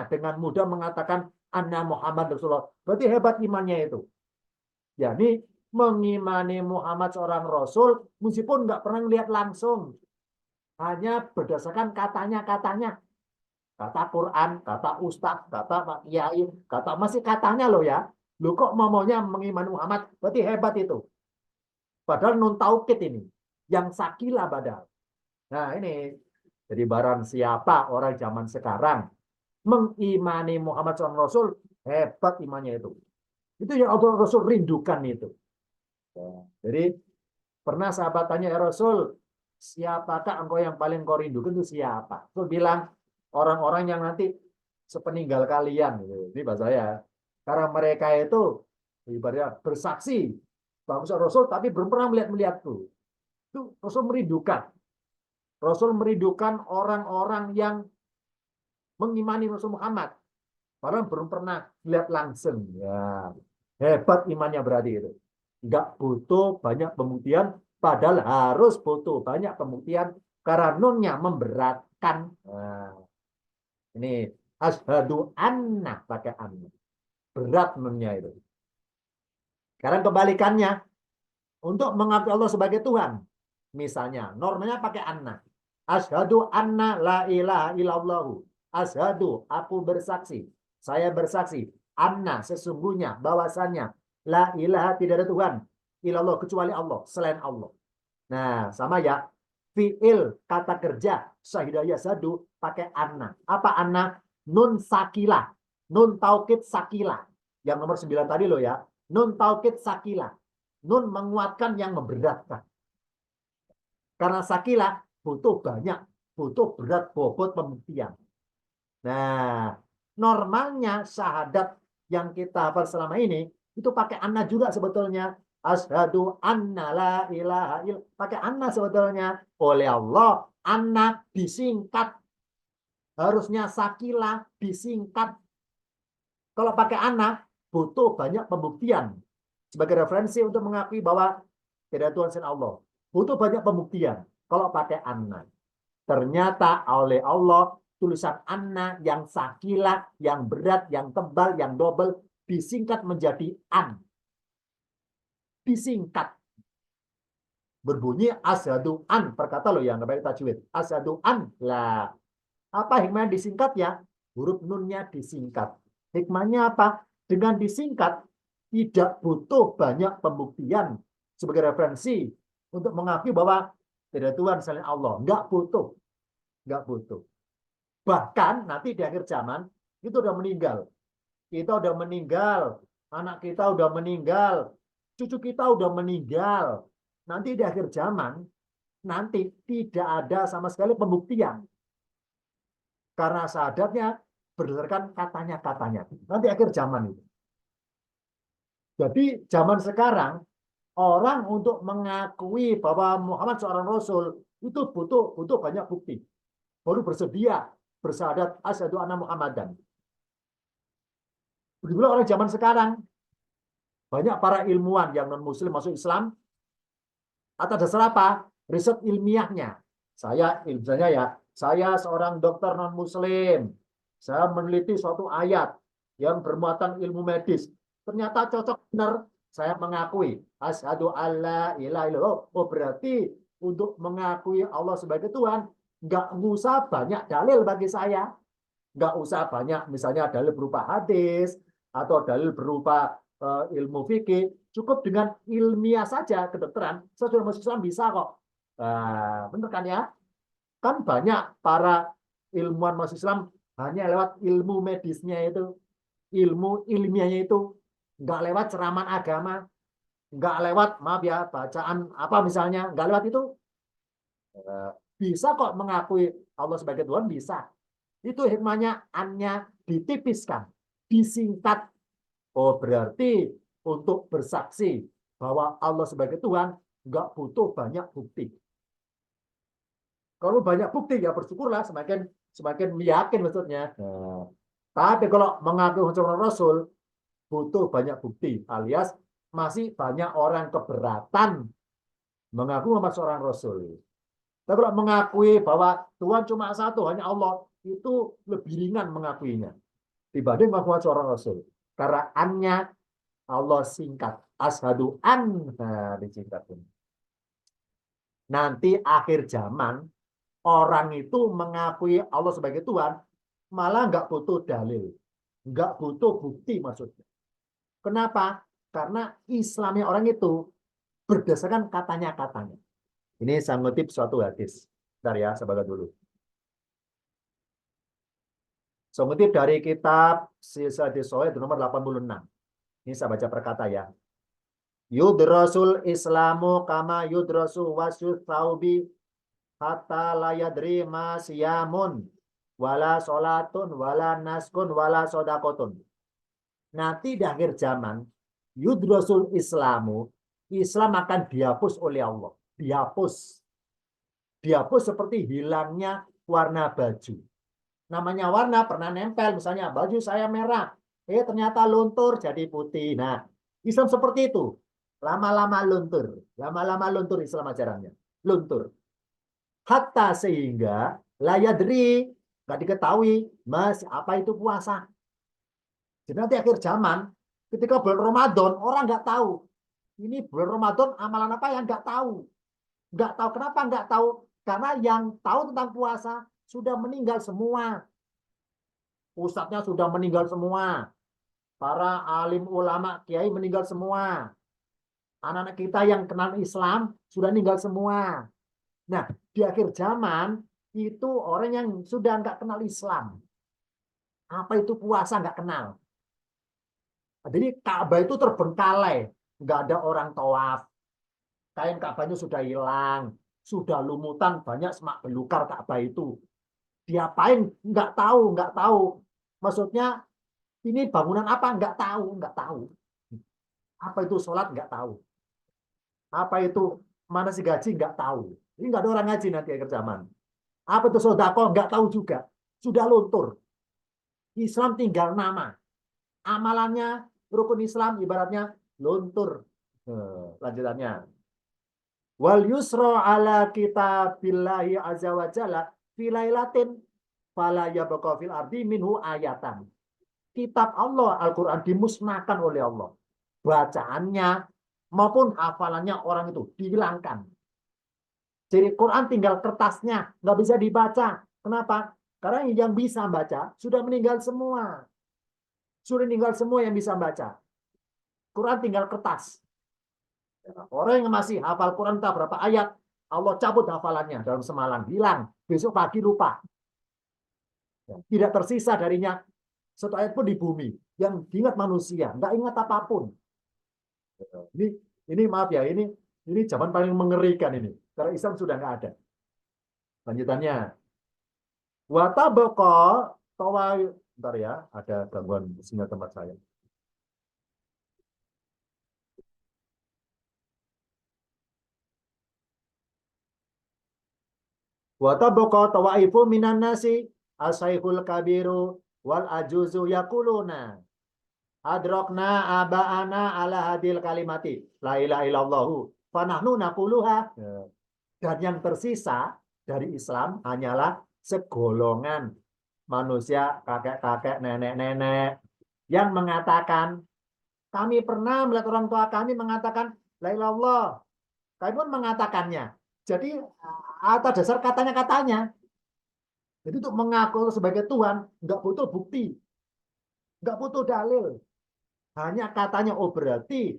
[SPEAKER 1] dengan mudah mengatakan anna Muhammad Rasulullah. Berarti hebat imannya itu. Ya, ini mengimani Muhammad seorang Rasul meskipun nggak pernah lihat langsung. Hanya berdasarkan katanya-katanya. Kata Quran, kata Ustadz, kata Pak Kiai, kata masih katanya loh ya. Loh kok maunya mengimani Muhammad, berarti hebat itu. Padahal nun taukid ini. Yang sakilah padahal. Nah ini. Jadi barang siapa orang zaman sekarang mengimani Muhammad SAW, hebat imannya itu. Itu yang Allah Rasul rindukan itu. Jadi pernah sahabat tanya, ya Rasul, siapakah engkau yang paling kau rindukan itu siapa? Rasul bilang, orang-orang yang nanti sepeninggal kalian. Ini bahasa saya. Karena mereka itu ibaratnya bersaksi bahwa Rasul tapi belum pernah melihatku. Itu Rasul merindukan. Rasul merindukan orang-orang yang mengimani Rasul Muhammad. Padahal belum pernah lihat langsung. Ya, hebat imannya berarti itu. Enggak butuh banyak pembuktian, padahal harus butuh banyak pembuktian karena nunnya memberatkan. Nah, ini asyhadu anna pakai anna. Berat nunnya itu. Sekarang kebalikannya, untuk mengakui Allah sebagai Tuhan, misalnya normanya pakai anna. Asyhadu anna la ilaha illallahu. Asyhadu, aku bersaksi. Saya bersaksi. Anna, sesungguhnya, bahwasannya. La ilaha, tidak ada Tuhan. Ilallah, kecuali Allah. Selain Allah. Nah, sama ya. Fi'il, kata kerja. Syahidah yasadu, pakai anna. Apa anna? Nun sakilah. Nun taukid sakilah. Yang nomor 9 tadi loh ya. Nun taukid sakilah. Nun menguatkan yang memberatkan. Karena sakilah butuh banyak. Butuh berat bobot pembuktian. Nah, normalnya syahadat yang kita hafal selama ini itu pakai anna juga sebetulnya. Asyhadu anna la ilaha illallah. Pakai anna sebetulnya. Oleh Allah, anna disingkat. Harusnya sakilah disingkat. Kalau pakai anna, butuh banyak pembuktian. Sebagai referensi untuk mengakui bahwa tidak Tuhan selain Allah. Butuh banyak pembuktian. Kalau pakai anna. Ternyata oleh Allah tulisan anna yang sakilah, yang berat, yang tebal, yang double disingkat menjadi an. Disingkat. Berbunyi asyhadu an. Perkata loh yang baik tajwid. Asyhadu an. Lah. Apa hikmahnya disingkatnya? Huruf nunnya disingkat. Hikmahnya apa? Dengan disingkat tidak butuh banyak pembuktian sebagai referensi untuk mengakui bahwa tidak Tuhan selain Allah. Enggak butuh. Enggak butuh. Bahkan nanti di akhir zaman itu udah meninggal. Kita udah meninggal. Anak kita udah meninggal. Cucu kita udah meninggal. Nanti di akhir zaman, nanti tidak ada sama sekali pembuktian. Karena syahadatnya berdasarkan katanya-katanya. Nanti akhir zaman itu. Jadi zaman sekarang, orang untuk mengakui bahwa Muhammad seorang Rasul, itu butuh banyak bukti. Baru bersedia bersyahadat asyhadu anna Muhammadan. Begitu pula orang zaman sekarang. Banyak para ilmuwan yang non-muslim masuk Islam. Atas dasar apa? Riset ilmiahnya. Misalnya ya, saya seorang dokter non-muslim. Saya meneliti suatu ayat yang bermuatan ilmu medis. Ternyata cocok benar. Saya mengakui. Asyhadu alla ilaha illallah. Oh berarti untuk mengakui Allah sebagai Tuhan, nggak usah banyak dalil bagi saya. Nggak usah banyak misalnya dalil berupa hadis atau dalil berupa ilmu fikih. Cukup dengan ilmiah saja kedokteran. Saya sudah masuk Islam bisa kok. Nah, bener kan ya? Kan banyak para ilmuwan masuk Islam hanya lewat ilmu medisnya itu. Ilmu ilmiahnya itu. Nggak lewat ceramah agama. Nggak lewat, maaf ya, bacaan apa misalnya. Nggak lewat itu. Bisa kok mengakui Allah sebagai Tuhan, bisa. Itu hikmahnya annya ditipiskan, disingkat. Oh berarti untuk bersaksi bahwa Allah sebagai Tuhan nggak butuh banyak bukti. Kalau banyak bukti ya bersyukurlah, semakin yakin maksudnya. Nah, tapi kalau mengaku seorang Rasul butuh banyak bukti, alias masih banyak orang keberatan mengaku Muhammad seorang Rasul. Tapi kalau mengakui bahwa Tuhan cuma satu, hanya Allah, itu lebih ringan mengakuinya dibanding mengaku seorang Rasul. Karena annya Allah singkat. Asyhadu an. Nah, disingkat ini. Nanti akhir zaman, orang itu mengakui Allah sebagai Tuhan, malah nggak butuh dalil. Nggak butuh bukti maksudnya. Kenapa? Karena Islamnya orang itu berdasarkan katanya-katanya. Ini saya ngutip suatu hadis. Bentar ya, saya baca dulu. Saya ngutip dari kitab Sisa Disoe nomor 86. Ini saya baca perkata ya. Yudrasul Islamu kama yudrasu wasyus saubi hatta la yadri ma siyamun wala sholatun wala naskun wala sodakotun. Nanti di akhir zaman yudrasul Islamu, Islam akan dihapus oleh Allah. Dihapus. Dihapus seperti hilangnya warna baju. Namanya warna pernah nempel, misalnya baju saya merah, ternyata luntur jadi putih. Nah, Islam seperti itu. Lama-lama luntur. Lama-lama luntur Islam ajarannya. Luntur. Hatta sehingga layadri, nggak diketahui, mas, apa itu puasa. Jadi nanti akhir zaman, ketika bulan Ramadan, orang nggak tahu. Ini bulan Ramadan, amalan apa yang nggak tahu. Nggak tahu. Kenapa nggak tahu? Karena yang tahu tentang puasa sudah meninggal semua. Pusatnya sudah meninggal semua. Para alim ulama, kiai meninggal semua. Anak-anak kita yang kenal Islam sudah meninggal semua. Nah, di akhir zaman itu orang yang sudah nggak kenal Islam. Apa itu puasa nggak kenal. Jadi Ka'bah itu terbengkalai, nggak ada orang tawaf. Kain Ka'bahnya sudah hilang, sudah lumutan, banyak semak belukar Ka'bah itu. Diapain? Nggak tahu, nggak tahu. Maksudnya ini bangunan apa? Nggak tahu, nggak tahu. Apa itu sholat? Nggak tahu. Apa itu mana si gaji? Nggak tahu. Ini nggak ada orang ngaji nanti akhir zaman. Apa itu sodako? Nggak tahu juga. Sudah luntur. Islam tinggal nama. Amalannya rukun Islam ibaratnya luntur. Lanjutannya. Wal yusra ala kitabillahi azza wa jalla fi lailatin fala yabqa fil ardi minhu ayatan. Kitab Allah Al-Qur'an dimusnahkan oleh Allah. Bacaannya maupun hafalannya orang itu dihilangkan. Jadi Quran tinggal kertasnya, nggak bisa dibaca. Kenapa? Karena yang bisa baca sudah meninggal semua. Sudah meninggal semua yang bisa baca. Quran tinggal kertas. Orang yang masih hafal Quran entah berapa ayat, Allah cabut hafalannya dalam semalam, hilang. Besok pagi lupa. Tidak tersisa darinya satu ayat pun di bumi. Yang diingat manusia, nggak ingat apapun. Ini maaf ya, ini zaman paling mengerikan ini. Karena Islam sudah nggak ada. Lanjutannya. Wataboko tawa, bentar ya, ada gangguan sinyal tempat saya. Wataboko tawaifu minan nasi asaihul kabiru wal ajuzu yakuluna adrokna aba'ana ala hadil kalimati la ilaha illallahu fanahnu naquluha. Dan yang tersisa dari Islam hanyalah segolongan manusia, kakek-kakek, nenek-nenek yang mengatakan, kami pernah melihat orang tua kami mengatakan la ilaha illallah. Kami pun mengatakannya. Jadi atas dasar katanya-katanya. Jadi untuk mengaku sebagai Tuhan nggak butuh bukti, nggak butuh dalil. Hanya katanya, oh berarti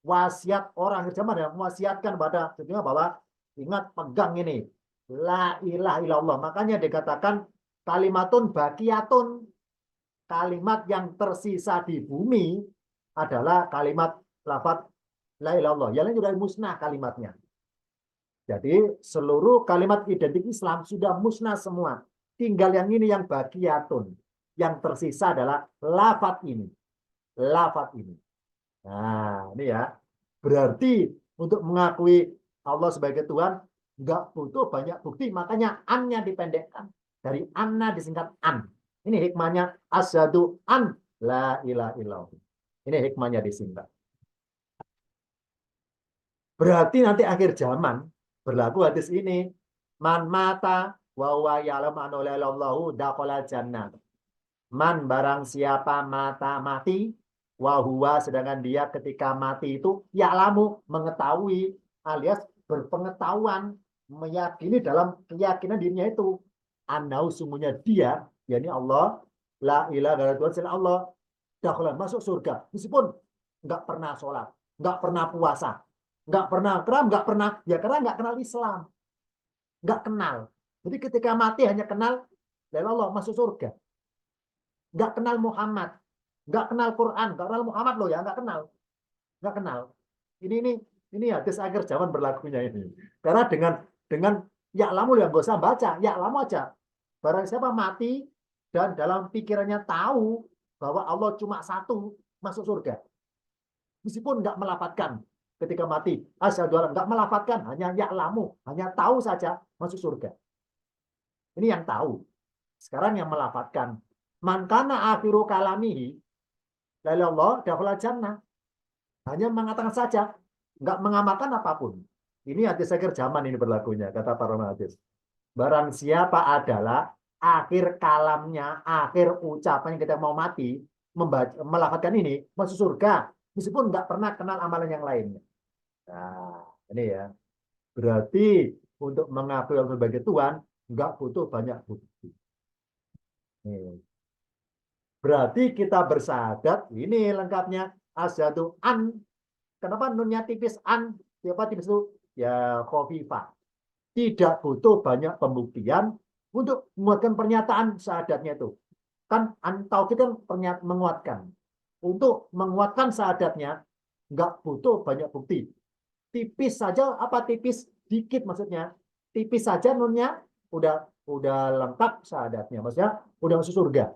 [SPEAKER 1] wasiat orang zaman yang mewasiatkan pada tentunya bahwa ingat pegang ini la ilaha illallah. Makanya dikatakan kalimatun baqiyatun. Kalimat yang tersisa di bumi adalah kalimat lafaz la ilaha illallah. Yang lain sudah musnah kalimatnya. Jadi seluruh kalimat identik Islam sudah musnah semua. Tinggal yang ini yang baqiyatun. Yang tersisa adalah lafaz ini. Lafaz ini. Nah, ini ya. Berarti untuk mengakui Allah sebagai Tuhan nggak butuh banyak bukti, makanya an-nya dipendekkan. Dari anna disingkat an. Ini hikmahnya asyhadu an la ilaha illallah. Ini hikmahnya disingkat. Berarti nanti akhir zaman berlaku hadis ini, man mata wa huwa ya'lamu anna la ilaha illallah dakhala jannah. Man barang siapa mati wa huwa sedangkan dia ketika mati itu ya'lamu mengetahui alias berpengetahuan meyakini dalam keyakinan dirinya itu annau sungguhnya dia yakni Allah la ilaha illallah selain Allah dakhala masuk surga meskipun nggak pernah sholat, nggak pernah puasa. Nggak pernah. Kenapa nggak pernah? Ya karena nggak kenal Islam. Nggak kenal. Jadi ketika mati hanya kenal la ilaha illallah, masuk surga. Nggak kenal Muhammad. Nggak kenal Quran. Nggak kenal Muhammad loh ya. Nggak kenal. Nggak kenal. Ini hadis akhir zaman berlakunya ini. Karena dengan ya lamu ya nggak usah baca. Ya lamu aja. Barang siapa mati dan dalam pikirannya tahu bahwa Allah cuma satu, masuk surga. Meskipun nggak melafatkan ketika mati, asyhadu alla, nggak melafatkan, hanya ya'lamu, hanya tahu saja masuk surga. Ini yang tahu. Sekarang yang melafatkan, man kana akhiru kalamihi la ilaha illallah dakhala jannah. Hanya mengatakan saja, nggak mengamalkan apapun. Ini hadis akhir zaman ini berlakunya, kata para hadis. Barang siapa adalah akhir kalamnya, akhir ucapan kita mau mati, melafatkan ini, masuk surga. Meskipun nggak pernah kenal amalan yang lainnya. Nah, ini ya. Berarti untuk mengakui Allah sebagai Tuhan, nggak butuh banyak bukti. Nih. Berarti kita bersyahadat, ini lengkapnya. Asyhadu an. Kenapa nunnya tipis an? Siapa tipis itu? Ya khafifah. Tidak butuh banyak pembuktian untuk menguatkan pernyataan syahadatnya itu. Kan tauhid kan menguatkan. Untuk menguatkan syahadatnya nggak butuh banyak bukti. Tipis saja, apa tipis? Dikit maksudnya. Tipis saja nunnya udah lengkap syahadatnya. Maksudnya udah masuk surga.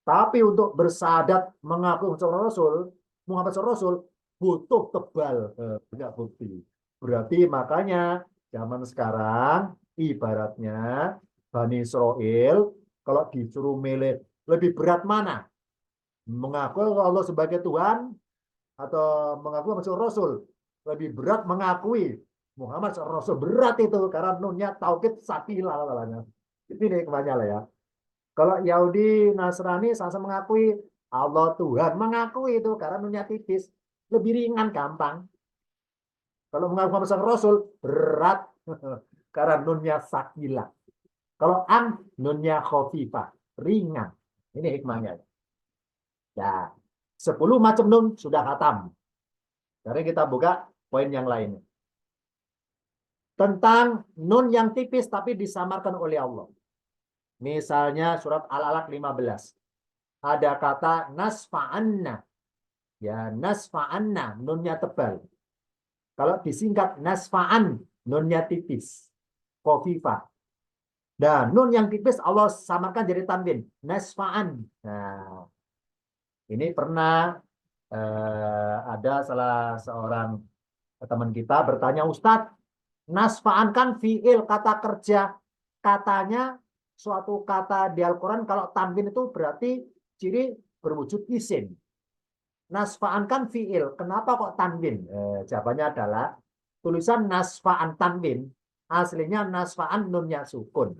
[SPEAKER 1] Tapi untuk bersyahadat mengaku Muhammad Rasul butuh tebal banyak bukti. Berarti makanya zaman sekarang ibaratnya Bani Israel kalau disuruh milih lebih berat mana? Mengaku Allah sebagai Tuhan atau mengaku Muhammad Rasul? Lebih berat mengakui Muhammad Rasul, berat itu karena nunnya tauhid sakilah kalanya. Ini kebanyakan lah ya. Kalau Yahudi, Nasrani sama-sama mengakui Allah Tuhan, mengakui itu karena nunnya tipis, lebih ringan, gampang. Kalau mengaku Muhammad Rasul berat karena nunnya sakilah. Kalau nunnya khafifah, ringan. Ini hikmahnya. Ya, 10 macam nun sudah khatam. Sekarang kita buka poin yang lainnya. Tentang nun yang tipis tapi disamarkan oleh Allah. Misalnya surat Al-Alaq 15. Ada kata nasfa'anna. Ya, nasfa'anna, nunnya tebal. Kalau disingkat nasfa'an, nunnya tipis. Khafifah. Dan nun yang tipis Allah samarkan jadi tanwin. Nasfa'an. Nah, ini pernah ada salah seorang teman kita bertanya, Ustadz, nasfa'an kan fi'il, kata kerja. Katanya suatu kata di Al-Quran kalau tanwin itu berarti ciri berwujud isim. Nasfa'an kan fi'il. Kenapa kok tanwin? Jawabannya adalah tulisan nasfa'an tanwin. Aslinya nasfa'an nunnya sukun.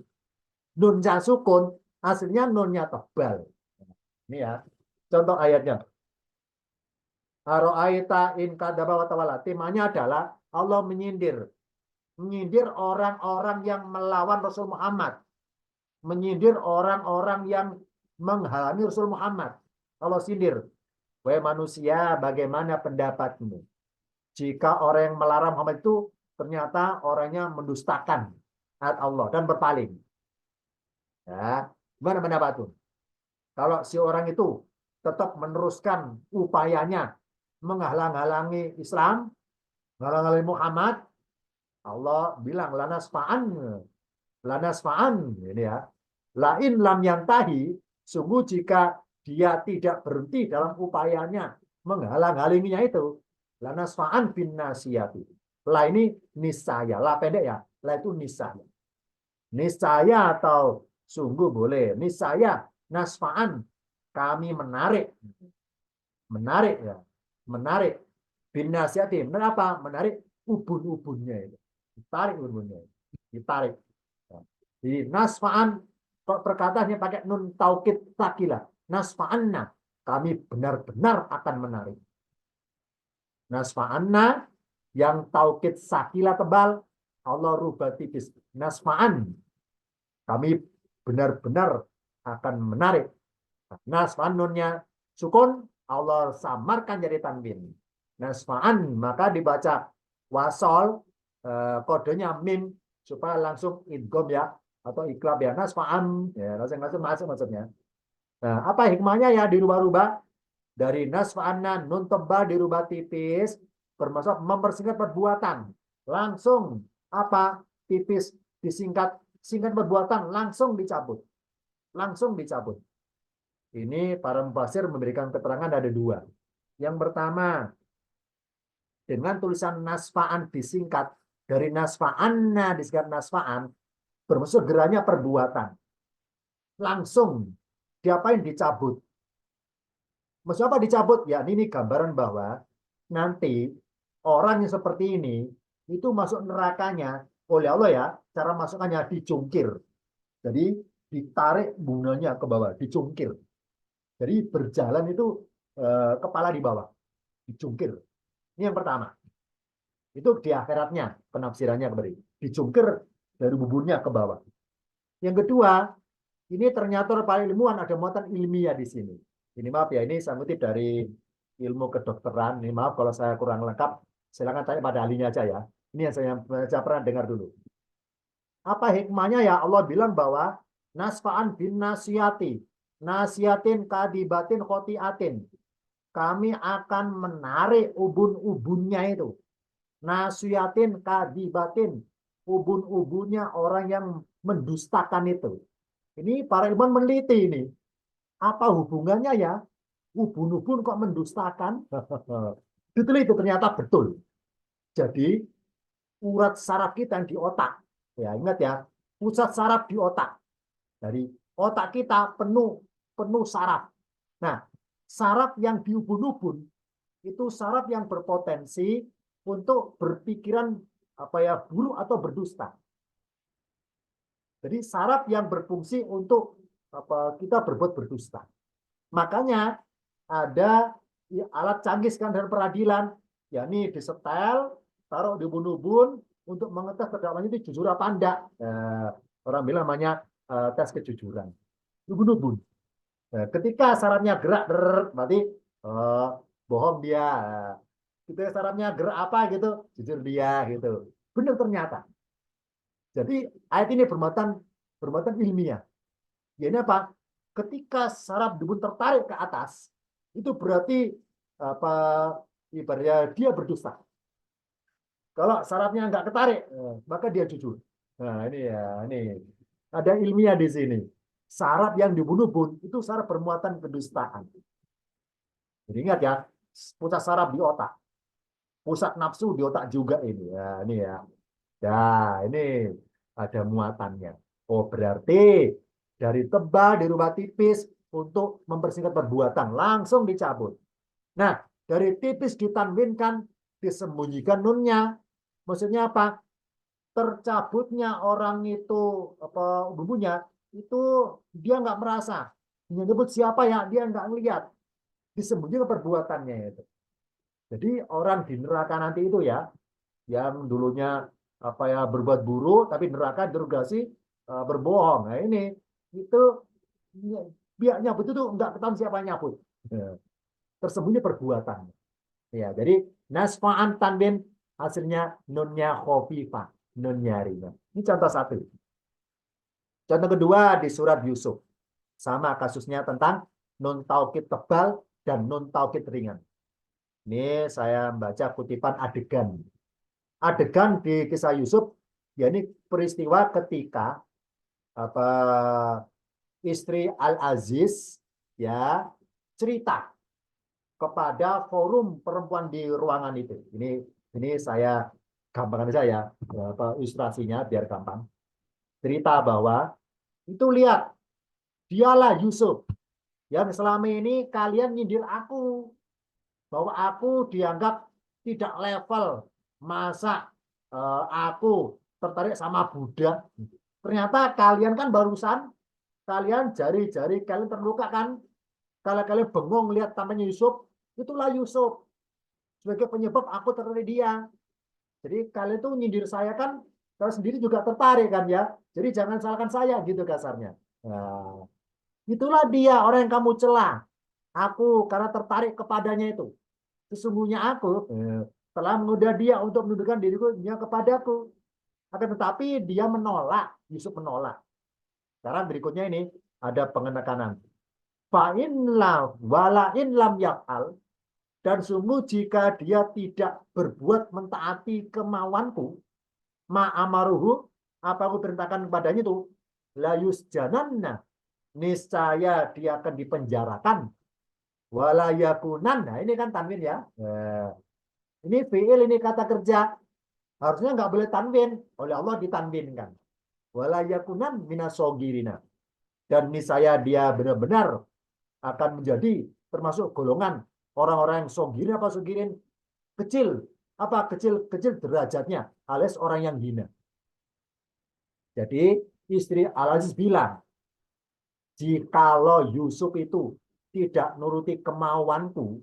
[SPEAKER 1] Nunnya sukun, aslinya nunnya tebal. Ini ya. Contoh ayatnya. Aro'aita in kadaba wa tawalla. Temanya adalah Allah menyindir. Menyindir orang-orang yang melawan Rasul Muhammad. Menyindir orang-orang yang menghalangi Rasul Muhammad. Allah sindir. Wahai manusia, bagaimana pendapatmu? Jika orang yang melarang Muhammad itu ternyata orangnya mendustakan ayat Allah dan berpaling. Ya, gimana pendapatmu? Kalau si orang itu tetap meneruskan upayanya menghalang-halangi Islam, menghalang-halangi Muhammad, Allah bilang lanasfa'an ini ya. Lain lam yantahi, sungguh jika dia tidak berhenti dalam upayanya menghalang-halanginya itu, lanasfa'an bin nasiyati. Lah ini niscaya, lah pendek ya, lah itu niscaya. Niscaya atau sungguh boleh, niscaya nasfa'an kami menarik ya, menarik bin nasiyati. Kenapa? Menarik ubun-ubunnya itu. Ditarik ubun-ubunnya. Ditarik. Jadi nasfa'an perkataannya pakai nun taukid takilah. Nasfa'anna, kami benar-benar akan menarik. Nasfa'anna yang taukid sakila tebal, Allah rubah tipis. Nasfa'an, kami benar-benar akan menarik. Nasfa'an nunnya sukun, Allah samarkan jadi tanwin. Nasfa'an, maka dibaca wasol, kodenya mim supaya langsung idgham ya atau iklab ya, nasfa'an ya, langsung masuk maksudnya. Nah, apa hikmahnya ya dirubah-rubah dari nasfa'anna nun tebal dirubah tipis bermaksud mempersingkat perbuatan. Langsung apa? Tipis disingkat, singkat perbuatan langsung dicabut. Langsung dicabut. Ini para mufasir memberikan keterangan ada dua. Yang pertama, dengan tulisan nasfa'an disingkat dari nasfa'anna disingkat nasfa'an bermaksud geranya perbuatan. Langsung diapain? Dicabut. Maksud apa dicabut? Ya ini gambaran bahwa nanti orang yang seperti ini itu masuk nerakanya oleh Allah ya, cara masukkannya dicungkir. Jadi ditarik bunganya ke bawah, dicungkir. Jadi berjalan itu kepala di bawah, dicungkir. Ini yang pertama. Itu di akhiratnya penafsirannya kembali. Dicungkir dari buburnya ke bawah. Yang kedua, ini ternyata para ilmuwan ada muatan ilmiah di sini. Ini maaf ya, ini saya kutip dari ilmu kedokteran. Ini maaf kalau saya kurang lengkap, silakan tanya pada ahlinya aja ya. Ini yang saya pernah dengar dulu. Apa hikmahnya ya? Allah bilang bahwa nasfa'an bin nasiyati, nasiyatin kadibatin khotiatin. Kami akan menarik ubun-ubunnya itu. Nasiyatin kadibatin, ubun-ubunnya orang yang mendustakan itu. Ini para ilmuwan meneliti ini. Apa hubungannya ya? Ubun-ubun kok mendustakan? Diteliti ternyata betul. Jadi urat saraf kita yang di otak. Ya, ingat ya, pusat saraf di otak. Dari otak kita penuh saraf. Nah, saraf yang di ubun-ubun itu saraf yang berpotensi untuk berpikiran buruk atau berdusta. Jadi saraf yang berfungsi untuk kita berbuat berdusta. Makanya ada alat canggih skandar peradilan, yakni disetel, taruh di ubun-ubun untuk mengetes terdakwanya itu jujur apa enggak. Orang bilang namanya tes kejujuran. Ubun-ubun. Ketika sarafnya gerak, berarti bohong dia. Ketika sarafnya gerak apa gitu, jujur dia gitu. Benar ternyata. Jadi ayat ini bermuatan ilmiah. Ya, ini apa? Ketika saraf ubun tertarik ke atas, itu berarti ibaratnya dia berdusta. Kalau sarafnya nggak ketarik, maka dia jujur. Nah ini ya, ini ada ilmiah di sini. Saraf yang di ubun-ubun itu saraf bermuatan kedustaan. Jadi ingat ya, pusat saraf di otak, pusat nafsu di otak juga ini. Ya, ini ya. Nah, ini ada muatannya. Oh, berarti dari tebal dirubah tipis untuk mempersingkat perbuatan, langsung dicabut. Nah, dari tipis ditanwinkan, disembunyikan nunnya. Maksudnya apa? Tercabutnya orang itu bumbunya itu dia nggak merasa. Menyebut siapa ya, dia nggak ngelihat. Disembunyikan perbuatannya itu. Jadi orang di neraka nanti itu ya, yang dulunya berbuat buruk tapi neraka interogasi berbohong. Nah ini itu pihak nyabut itu enggak ketahuan siapa nyabut. Tersembunyi perbuatan. Ya, jadi nasfa'an tanwin hasilnya nunnya khafifah, nunnya ringan. Ini contoh satu. Contoh kedua di surat Yusuf. Sama kasusnya tentang nun taukid tebal dan nun taukid ringan. Ini saya baca kutipan adegan. Adegan di kisah Yusuf, ya ini peristiwa ketika istri Al-Aziz ya cerita kepada forum perempuan di ruangan itu. Ini saya gampangkan saja ilustrasinya biar gampang. Cerita bahwa itu lihat dialah Yusuf yang selama ini kalian nyindir aku bahwa aku dianggap tidak level. Masa aku tertarik sama budak? Ternyata kalian kan barusan, kalian jari-jari kalian terluka kan? Kalau kalian bengong lihat tampaknya Yusuf, itulah Yusuf. Sebagai penyebab aku tertarik dia. Jadi kalian tuh nyindir saya kan, kalian sendiri juga tertarik kan ya? Jadi jangan salahkan saya gitu kasarnya. Nah, itulah dia orang yang kamu celah. Aku karena tertarik kepadanya itu. Sesungguhnya aku telah menggoda dia untuk menundukkan dirinya kepadaku. Akan tetapi dia menolak, Yusuf menolak. Sekarang berikutnya ini ada pengenekanan. Fa'in lam wala'in lam yaf'al, dan sungguh jika dia tidak berbuat mentaati kemauanku, ma'amaruhu, apa aku perintahkan kepadanya itu, la yusjananna, niscaya dia akan dipenjarakan, wala yakunan. Nah, ini kan tanwin ya. Nah, ini fi'il, ini kata kerja. Harusnya nggak boleh tanwin. Oleh Allah ditanwinkan. Wala yakunan minasogirina. Dan niscaya dia benar-benar akan menjadi termasuk golongan orang-orang yang sogirin. Apa sogirin? Kecil. Apa kecil? Kecil derajatnya. Alias orang yang hina. Jadi istri Al-Aziz bilang, jikalau Yusuf itu tidak nuruti kemauanku,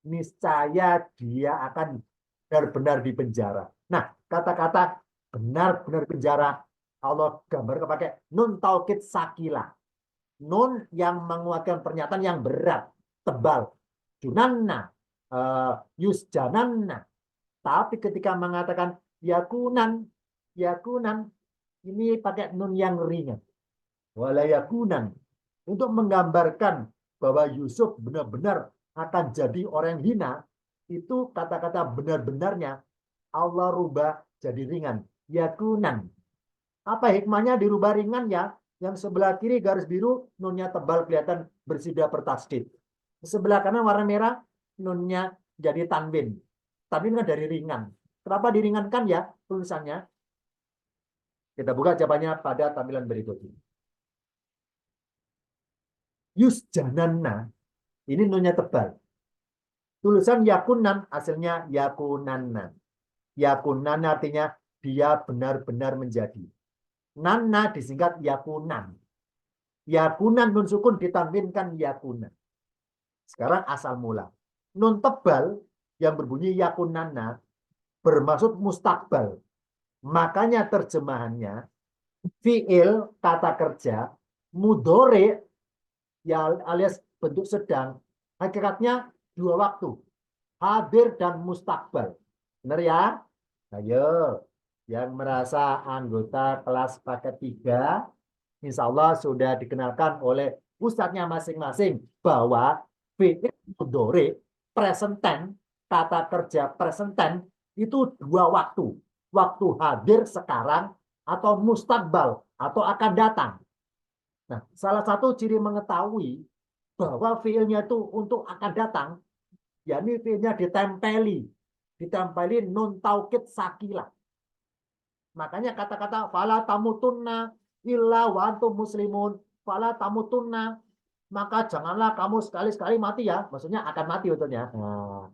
[SPEAKER 1] niscaya dia akan benar-benar dipenjara. Nah, kata-kata benar-benar penjara Allah gambar pakai nun taukid sakila. Nun yang menguatkan pernyataan yang berat, tebal. Junanna, yusjananna. Tapi ketika mengatakan yakunan, ini pakai nun yang ringan. Walayakunan. Untuk menggambarkan bahwa Yusuf benar-benar akan jadi orang yang hina, itu kata-kata benar-benarnya Allah rubah jadi ringan. Yakunan. Apa hikmahnya dirubah ringan ya? Yang sebelah kiri garis biru, nunnya tebal kelihatan bersida pertasdid. Sebelah kanan warna merah, nunnya jadi tanwin. Tanwin kan dari ringan. Kenapa diringankan ya tulisannya? Kita buka jawabannya pada tampilan berikutnya. Yusjananna, ini nunnya tebal. Tulisan yakunan, hasilnya yakunanna. Yakunan artinya dia benar-benar menjadi. Nanna disingkat yakunan. Yakunan nun sukun ditanwinkan yakunan. Sekarang asal mula. Nun tebal yang berbunyi yakunanna bermaksud mustakbal. Makanya terjemahannya fiil kata kerja mudhore ya alias bentuk sedang, hakikatnya dua waktu, hadir dan mustakbal. Benar ya? Ayo, yang merasa anggota kelas paket 3, insya Allah sudah dikenalkan oleh ustadznya masing-masing bahwa fi'il mudhari present tense, kata kerja present tense itu dua waktu. Waktu hadir sekarang atau mustakbal atau akan datang. Nah, salah satu ciri mengetahui bahwa fiilnya itu untuk akan datang, yakni fiilnya ditempeli nun taukid sakila. Makanya kata-kata fala tamutunna illa wa antum muslimun, fala tamutunna, maka janganlah kamu sekali-sekali mati ya, maksudnya akan mati untuknya. Nah,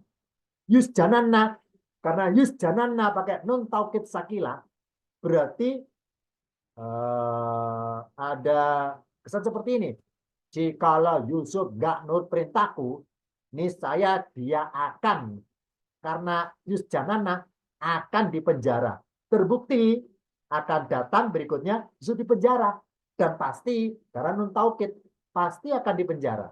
[SPEAKER 1] yusjananna, karena yusjananna pakai nun taukid sakila, berarti ada kesan seperti ini. Jikalau Yusuf gak nurut perintahku, niscaya dia akan, karena yusjanana akan dipenjara. Terbukti akan datang berikutnya Yusuf dipenjara, dan pasti karena nun taukid pasti akan dipenjara.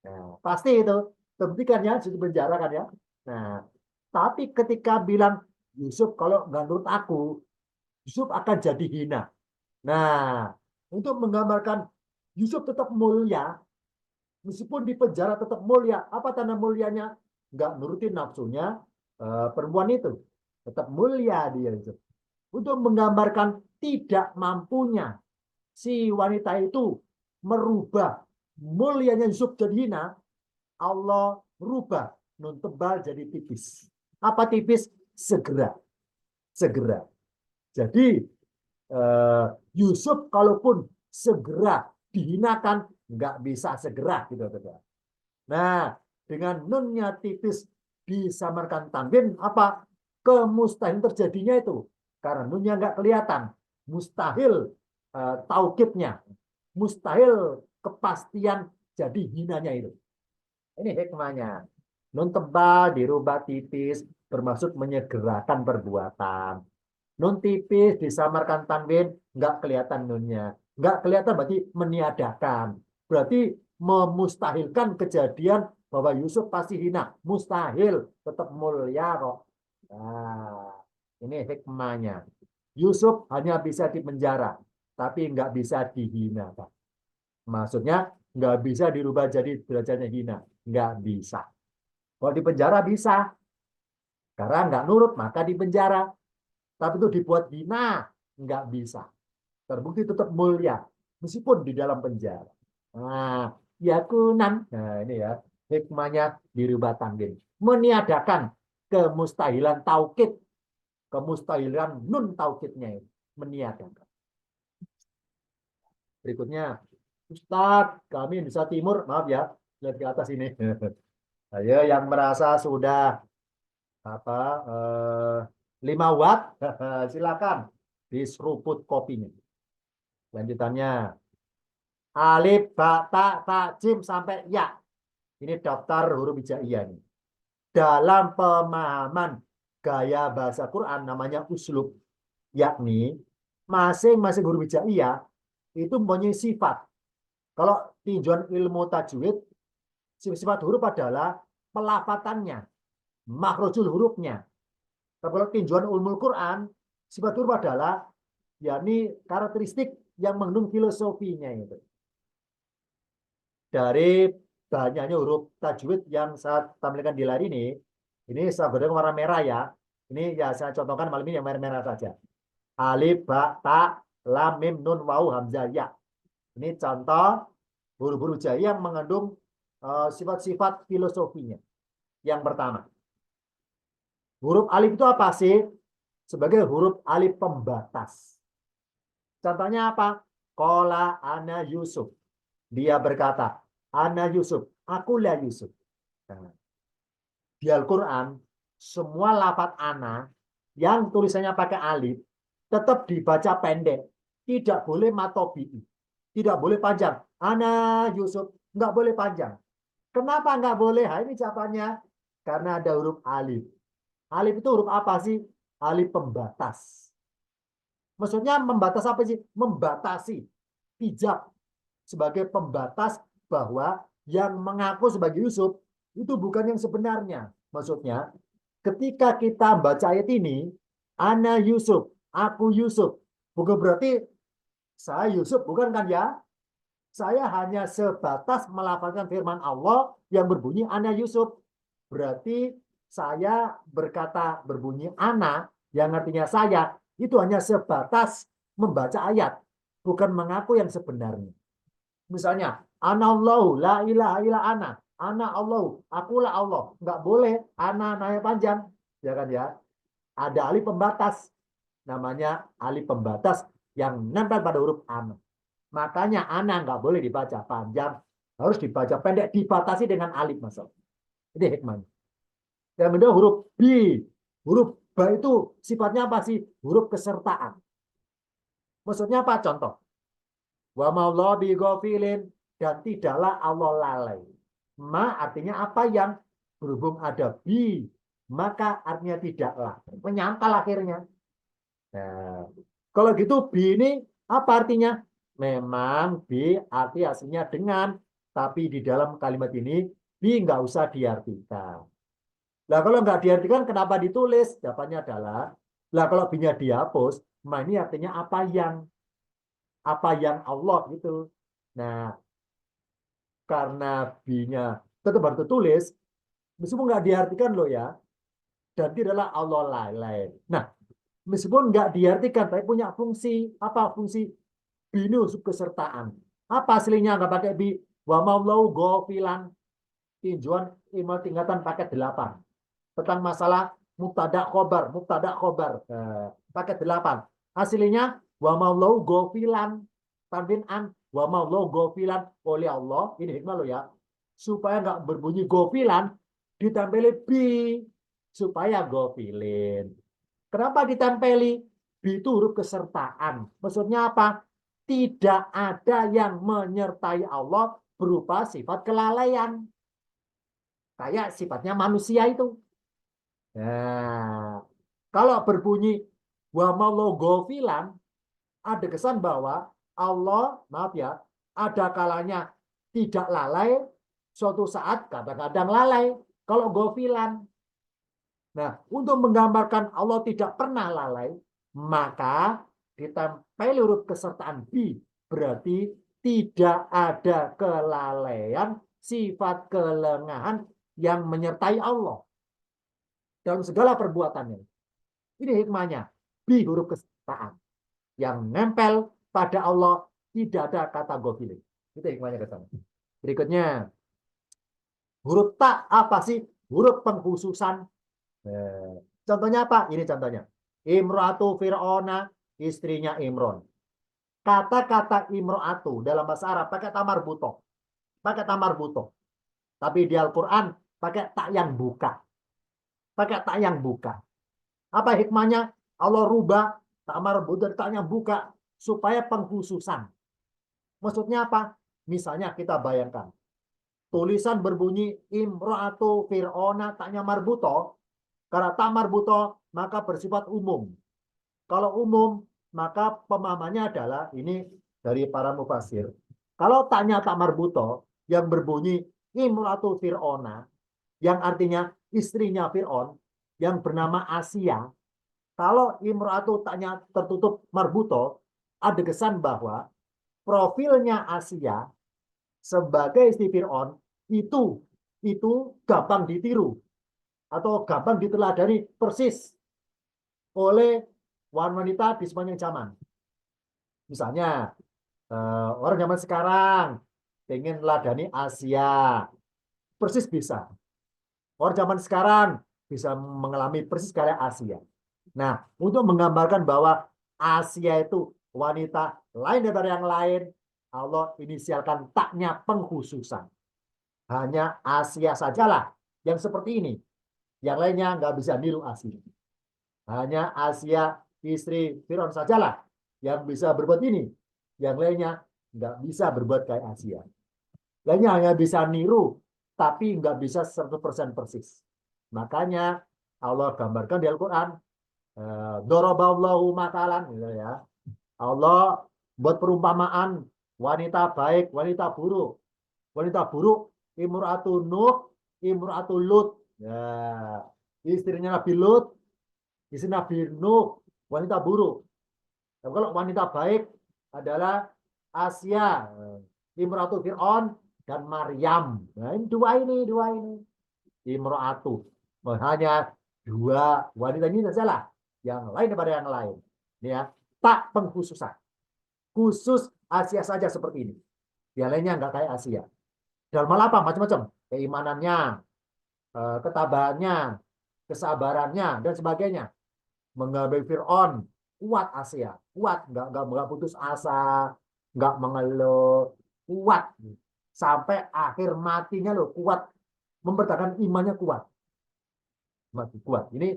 [SPEAKER 1] Nah, pasti itu terbukti kan ya Yusuf dipenjara kan ya. Nah, tapi ketika bilang Yusuf kalau nggak nurut aku, Yusuf akan jadi hina. Nah, untuk menggambarkan Yusuf tetap mulia, meskipun di penjara tetap mulia. Apa tanda mulianya? Nggak nurutin nafsunya perempuan itu. Tetap mulia dia itu. Untuk menggambarkan tidak mampunya si wanita itu merubah mulianya Yusuf jadi hina, Allah rubah nun tebal jadi tipis. Apa tipis? Segera. Segera. Jadi Yusuf kalaupun segera dihinakan, nggak bisa segera gitu. Nah, dengan nunnya tipis disamarkan tanwin, apa? Kemustahil terjadinya itu. Karena nunnya nggak kelihatan. Mustahil taukidnya. Mustahil kepastian jadi hinanya itu. Ini hikmahnya. Nun tebal dirubah tipis bermaksud menyegerakan perbuatan. Nun tipis disamarkan tanwin, nggak kelihatan nunnya. Nggak kelihatan berarti meniadakan. Berarti memustahilkan kejadian bahwa Yusuf pasti hina. Mustahil, tetap mulia kok. Nah, ini hikmahnya. Yusuf hanya bisa dipenjara, tapi nggak bisa dihina, Pak. Maksudnya nggak bisa dirubah jadi derajatnya hina. Nggak bisa. Kalau di penjara bisa. Karena nggak nurut, maka di penjara. Tapi itu dibuat hina, nggak bisa. Terbukti tetap mulia, meskipun di dalam penjara. Nah, yakunan. Nah, ini ya, hikmahnya dirubah tanggin. Meniadakan kemustahilan taukid. Kemustahilan nun taukidnya itu. Meniadakan. Berikutnya, Ustadz, kami Indonesia Timur, maaf ya, lihat ke atas ini. Saya yang merasa sudah 5 watt, silakan diseruput kopinya. Lanjutannya, alif, ba, ta, jim sampai ya. Ini daftar huruf hijaiyah nih. Dalam pemahaman gaya bahasa Quran namanya uslub, yakni masing-masing huruf hijaiyah itu mempunyai sifat. Kalau tinjauan ilmu tajwid, sifat huruf adalah pelafatannya, makhrajul hurufnya. Kalau tinjauan ilmu Quran, sifat huruf adalah yakni karakteristik yang mengandung filosofinya itu. Dari banyaknya huruf tajwid yang saya tampilkan di layar ini saya berikan warna merah ya. Ini ya saya contohkan malam ini yang merah-merah saja. Alif, ba, ta, lam, mim, nun, waw, hamzah, ya. Ini contoh huruf-huruf hijaiyah yang mengandung sifat-sifat filosofinya. Yang pertama, huruf alif itu apa sih? Sebagai huruf alif pembatas. Contohnya apa? Qala ana Yusuf. Dia berkata, ana Yusuf, akulah Yusuf. Nah, di Al-Quran, semua lafaz ana yang tulisannya pakai alif tetap dibaca pendek. Tidak boleh matobi'i. Tidak boleh panjang. Ana Yusuf. Nggak boleh panjang. Kenapa nggak boleh? Ini jawabannya. Karena ada huruf alif. Alif itu huruf apa sih? Alif pembatas. Maksudnya membatas apa sih? Membatasi. Hijab. Sebagai pembatas bahwa yang mengaku sebagai Yusuf itu bukan yang sebenarnya. Maksudnya, ketika kita baca ayat ini, ana Yusuf, aku Yusuf. Bukan berarti saya Yusuf, bukan kan ya? Saya hanya sebatas melafalkan firman Allah yang berbunyi ana Yusuf. Berarti saya berkata berbunyi ana, yang artinya saya, itu hanya sebatas membaca ayat, bukan mengaku yang sebenarnya. Misalnya, ana Allahu, la ilaha illa ana Allahu, akulah Allah. Nggak boleh ana nanya panjang, ya kan ya? Ada alif pembatas, namanya alif pembatas yang nempel pada huruf ana. Makanya ana nggak boleh dibaca panjang, harus dibaca pendek, dibatasi dengan alif masuk. Ini hikmahnya. Yang kedua huruf B. Huruf B itu sifatnya apa sih? Huruf kesertaan. Maksudnya apa? Contoh. Wa ma'allah bi ghafilin, dan tidaklah Allah lalai. Ma artinya apa yang berhubung ada bi, maka artinya tidaklah. Menyangkal akhirnya. Nah, kalau gitu bi ini apa artinya? Memang bi arti aslinya dengan, tapi di dalam kalimat ini bi nggak usah diartikan. Nah, kalau nggak diartikan kenapa ditulis? Jawabannya adalah, lah kalau bi-nya dihapus, ma ini artinya apa yang Allah gitu. Nah, karena B-nya tetap harus tulis, meskipun nggak diartikan loh ya, dan tidaklah Allah lalai. Nah, meskipun nggak diartikan, tapi punya fungsi. Apa fungsi? Binus kesertaan. Apa aslinya nggak pakai bi? Wa maulau gofilan. Tinjauan ilmu tingkatan paket 8. Tentang masalah mubtada khobar. Paket 8. Aslinya wa maulau gofilan. Tanwin an wa maulau gofilan oleh Allah. Ini hikmah lo ya. Supaya nggak berbunyi gofilan, ditempeli bi. Supaya gofilin. Kenapa ditempeli? Bi itu huruf kesertaan. Maksudnya apa? Tidak ada yang menyertai Allah berupa sifat kelalaian. Kayak sifatnya manusia itu. Nah, kalau berbunyi wa maulau gofilan, ada kesan bahwa Allah, maaf ya, ada kalanya tidak lalai, suatu saat kadang-kadang lalai, kalau gofilan. Nah, untuk menggambarkan Allah tidak pernah lalai, maka ditempel huruf kesertaan bi, berarti tidak ada kelalaian, sifat kelengahan yang menyertai Allah dalam segala perbuatannya. Ini hikmahnya, bi huruf kesertaan yang nempel pada Allah, tidak ada kata gofilin. Itu hikmahnya ke sana. Berikutnya, huruf ta apa sih? Huruf pengkhususan. Contohnya apa? Ini contohnya. Imro'atu Fir'auna, istrinya Imron. Kata-kata Imro'atu dalam bahasa Arab pakai tamar buto. Pakai tamar buto. Tapi di Al-Quran pakai tak yang buka. Pakai tak yang buka. Apa hikmahnya? Allah rubah tamar buto dan tak yang buka supaya pengkhususan. Maksudnya apa? Misalnya kita bayangkan. Tulisan berbunyi Imro'atu Fir'auna taknya marbuto. Karena tak marbuto maka bersifat umum. Kalau umum maka pemahamannya adalah ini dari para mufasir. Kalau taknya tak marbuto yang berbunyi Imro'atu Fir'auna yang artinya istrinya Fir'aun yang bernama Asia. Kalau Imro'atu taknya tertutup marbuto ada kesan bahwa profilnya Asia sebagai istri Fir'aun itu gampang ditiru atau gampang diteladani persis oleh wanita di sepanjang zaman. Misalnya orang zaman sekarang pengen ladani Asia, persis bisa. Orang zaman sekarang bisa mengalami persis kayak Asia. Nah, untuk menggambarkan bahwa Asia itu wanita lain daripada yang lain, Allah inisialkan taknya pengkhususan. Hanya Asia sajalah yang seperti ini. Yang lainnya nggak bisa niru Asia. Hanya Asia istri Firaun sajalah yang bisa berbuat ini. Yang lainnya nggak bisa berbuat kayak Asia. Lainnya hanya bisa niru, tapi nggak bisa 100% persis. Makanya Allah gambarkan di Al-Quran, Doroballahu matalan, gitu ya. Allah buat perumpamaan wanita baik, wanita buruk. Wanita buruk, Imro'atu Nuh, Imro'atu Lut. Ya, istrinya Nabi Lut, istri Nabi Nuh, wanita buruk. Dan kalau wanita baik adalah Asia, Imro'atu Fir'aun, dan Maryam. Nah, ini dua ini. Imro'atu. Hanya dua wanita ini sajalah. Yang lain daripada yang lain. Ya, tak pengkhususan. Khusus Asia saja seperti ini. Yang lainnya nggak kayak Asia. Dalam hal apa? Macam-macam. Keimanannya, ketabahannya, kesabarannya, dan sebagainya. Mengambil Fir'aun, kuat Asia. Kuat, nggak putus asa, nggak mengeluh. Kuat. Sampai akhir matinya loh, kuat. Mempertahankan imannya kuat. Mati kuat. Ini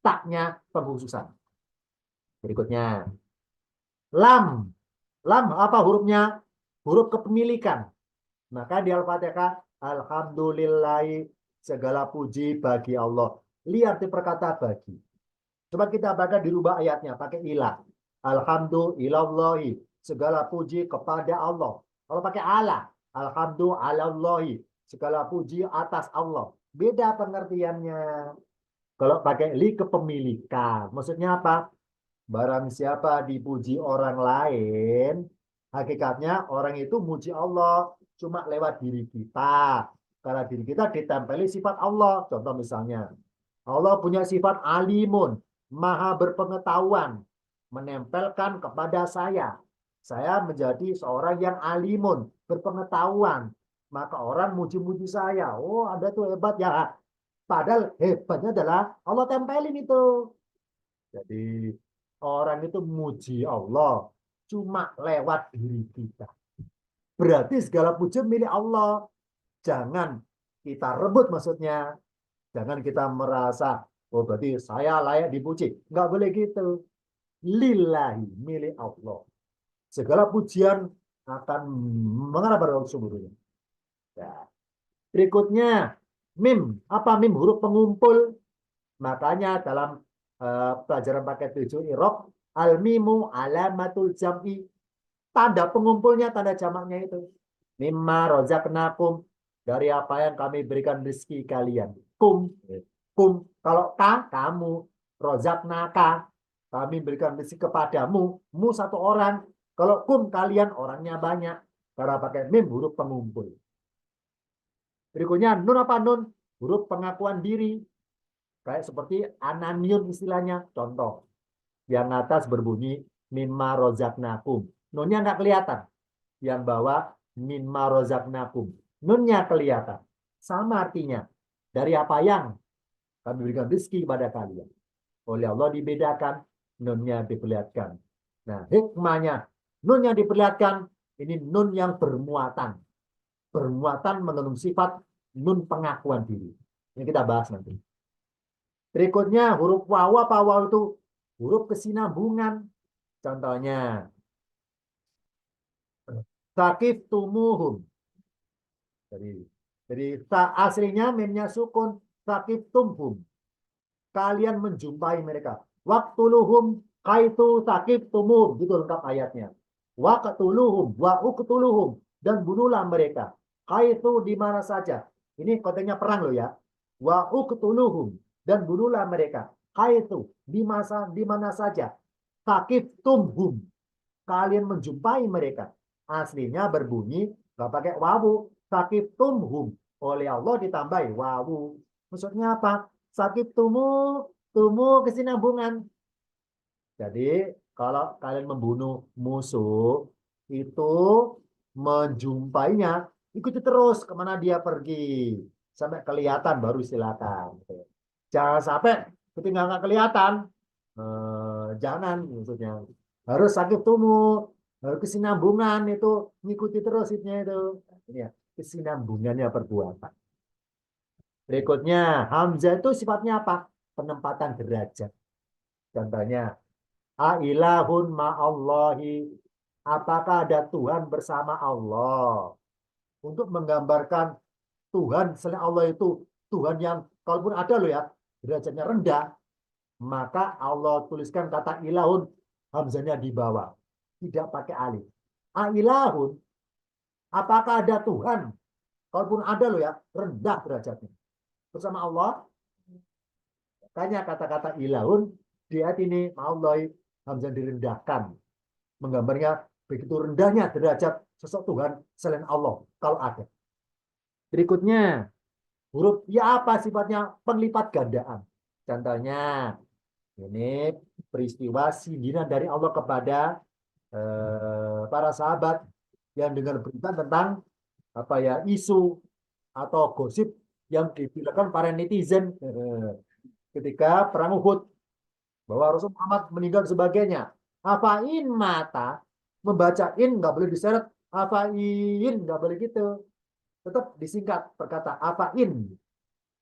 [SPEAKER 1] taknya pengkhususan. Berikutnya. Lam. Lam apa hurufnya? Huruf kepemilikan. Maka di Al-Fatihah, Alhamdulillahi, segala puji bagi Allah. Lihat di perkata bagi. Coba kita baca dirubah ayatnya, pakai ilah. Alhamdulillahi, segala puji kepada Allah. Kalau pakai ala, Alhamdulillahi, segala puji atas Allah. Beda pengertiannya. Kalau pakai li kepemilikan, maksudnya apa? Barang siapa dipuji orang lain, hakikatnya orang itu muji Allah cuma lewat diri kita. Karena diri kita ditempeli sifat Allah. Contoh misalnya, Allah punya sifat alimun, maha berpengetahuan, menempelkan kepada saya. Saya menjadi seorang yang alimun, berpengetahuan. Maka orang muji-muji saya. Oh, ada tuh hebat ya. Padahal hebatnya adalah Allah tempelin itu. Jadi orang itu muji Allah cuma lewat diri kita. Berarti segala puji milik Allah. Jangan kita rebut maksudnya. Jangan kita merasa, oh berarti saya layak dipuji. Nggak boleh gitu. Lillahi milik Allah. Segala pujian akan mengarah pada Allah sumbernya. Ya. Berikutnya, mim. Apa mim? Huruf pengumpul. Makanya dalam pelajaran paket 7 Irob, al-mimu alamatul jam'i. Tanda pengumpulnya, tanda jamaknya itu. Mimma rozaqnakum, dari apa yang kami berikan rezeki kalian. Kum, kum. Kalau ka, kamu. Rozaknaka, kami berikan rezeki kepadamu. Mu satu orang. Kalau kum, kalian orangnya banyak. Karena pakai mim, huruf pengumpul. Berikutnya, nun apa nun? Huruf pengakuan diri. Kayak seperti ananiun istilahnya. Contoh. Yang atas berbunyi mimma rozaknakum. Nunnya nggak kelihatan. Yang bawah mimma rozaknakum. Nunnya kelihatan. Sama artinya. Dari apa yang kami berikan rezeki kepada kalian. Oleh Allah dibedakan. Nunnya diperlihatkan. Nah, hikmahnya. Nun yang diperlihatkan. Ini nun yang bermuatan. Bermuatan mengandung sifat nun pengakuan diri. Ini kita bahas nanti. Berikutnya huruf waw apa waw itu? Huruf kesinambungan. Contohnya. Sakif tumuhum. Jadi aslinya memnya sukun. Sakif tumhum. Kalian menjumpai mereka. Waktuluhum kaitu sakif tumuhum. Gitu lengkap ayatnya. Waktuluhum. Wa'uktuluhum. Dan bunuhlah mereka. Kaitu di mana saja. Ini konteksnya perang loh ya. Wa'uktuluhum. Dan bunuhlah mereka. Kaitu di mana saja. Sakif tumhum. Kalian menjumpai mereka. Aslinya berbunyi nggak pakai wawu. Sakif tumhum. Oleh Allah ditambahi wawu. Maksudnya apa? Sakif tumu kesinambungan. Jadi kalau kalian membunuh musuh itu menjumpainya, ikuti terus kemana dia pergi sampai kelihatan baru silakan. Jangan sampai ketika nggak kelihatan, jangan maksudnya harus sakit tumu, harus kesinambungan itu ngikuti terus itu. Ini ya, kesinambungannya perbuatan. Berikutnya, hamzah itu sifatnya apa? Penempatan derajat. Contohnya, ailahun ma'allahi. Apakah ada Tuhan bersama Allah? Untuk menggambarkan Tuhan selain Allah itu Tuhan yang kalaupun ada loh ya, derajatnya rendah, maka Allah tuliskan kata ilahun, hamzahnya di bawah. Tidak pakai alif. Ailahun, apakah ada Tuhan? Kalaupun ada loh ya, rendah derajatnya. Bersama Allah, makanya kata-kata ilahun, di ayat ini, ma'allahi, hamzah direndahkan. Menggambarnya begitu rendahnya derajat sosok Tuhan selain Allah, kalau ada. Berikutnya, huruf ya apa sifatnya? Penglipat gandaan. Contohnya, ini peristiwa sindiran dari Allah kepada para sahabat yang dengan berita tentang apa ya isu atau gosip yang dibilakan para netizen ketika perang Uhud bahwa Rasul Muhammad meninggal sebagainya. Afain mata membaca in nggak boleh diseret, afain nggak boleh gitu, tetap disingkat perkata afain.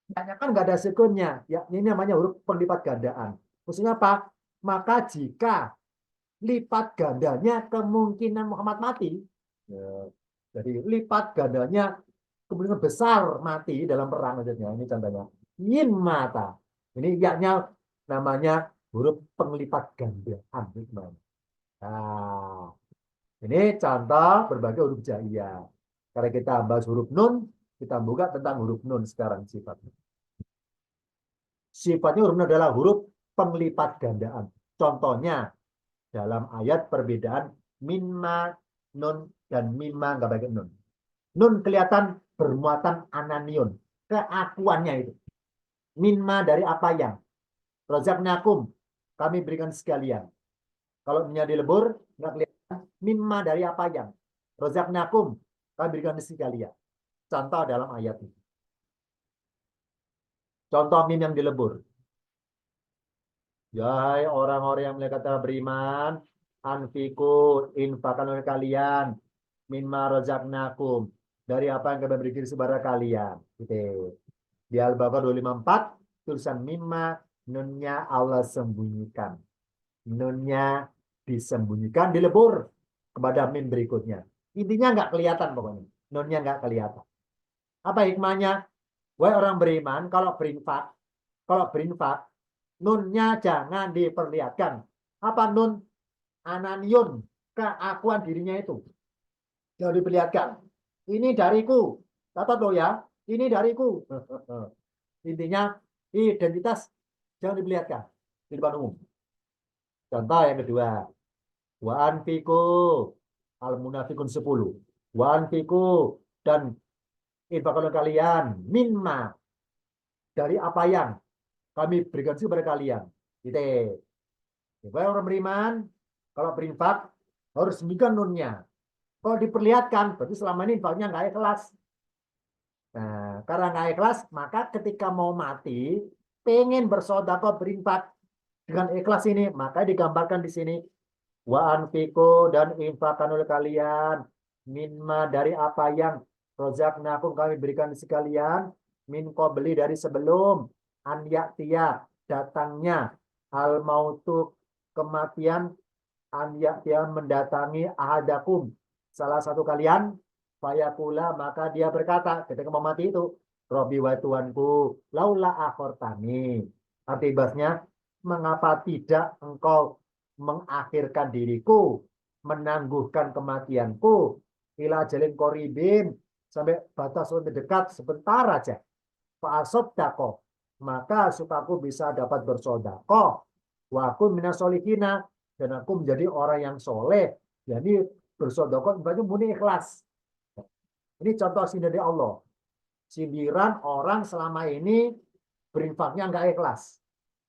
[SPEAKER 1] Banyak kan nggak ada sekunnya, ya ini namanya huruf penglipat gandaan. Maksudnya apa? Maka jika lipat gandanya kemungkinan Muhammad mati, ya, jadi lipat gandanya kemungkinan besar mati dalam perang maksudnya. Ini contohnya. In mata. Ini yaknya namanya huruf penglipat gandaan. Nah, ini contoh berbagai huruf jaiyah. Karena kita bahas huruf nun, kita buka tentang huruf nun sekarang sifatnya. Sifatnya huruf nun adalah huruf penglipat gandaan. Contohnya dalam ayat perbedaan minma nun dan mimma nggak pakai nun. Nun kelihatan bermuatan ananiun, keakuannya itu. Minma dari apa yang. Rozaknakum, kami berikan sekalian. Kalau menjadi lebur, nggak kelihatan. Mimma dari apa yang. Rozaknakum, kami berikan sekalian. Contoh dalam ayat ini. Contoh mim yang dilebur. Ya orang-orang yang mereka telah beriman, anfiku, infakkan oleh kalian, mimma rozaknakum, dari apa yang kami berikan kepada kalian. Gitu. Di Al-Baqarah 254, tulisan mimma, nunnya Allah sembunyikan. Nunnya disembunyikan, dilebur kepada mim berikutnya. Intinya nggak kelihatan pokoknya. Nunnya nggak kelihatan. Apa hikmahnya? Wahai orang beriman, kalau berinfak, nunnya jangan diperlihatkan. Apa nun? Ananiun, keakuan dirinya itu. Jangan diperlihatkan. Ini dariku. Catat loh ya, ini dariku. Intinya identitas jangan diperlihatkan di depan umum. Contoh yang kedua, wa anfiku al munafikun 10. Wa anfiku dan infakkan kalian mimma dari apa yang kami berikan kepada kalian. Gitu. Supaya orang beriman kalau berinfak harus sembunyikan nunnya. Kalau diperlihatkan berarti selama ini infaknya nggak ikhlas. Nah, karena nggak ikhlas, maka ketika mau mati, pengen bersedekah berinfak dengan ikhlas ini, maka digambarkan di sini wa anfiqu dan infakkan oleh kalian mimma dari apa yang rozaqnakum kami berikan sekalian min qabli dari sebelum an ya'tiya datangnya al mautu kematian an ya'tiya mendatangi ahadakum salah satu kalian fayaqula maka dia berkata ketika mau mati itu Robi wa Tuanku laula akhortani arti bahasnya mengapa tidak engkau mengakhirkan diriku, menangguhkan kematianku, ila jalin koribin, sampai batas waktu dekat sebentar aja. Fa'asodako, maka sukaku bisa dapat bersodako. Wa aku minasolihina, dan aku menjadi orang yang soleh. Jadi bersodako, berarti murni ikhlas. Ini contoh sindir dari Allah. Sindiran orang selama ini berinfaknya nggak ikhlas.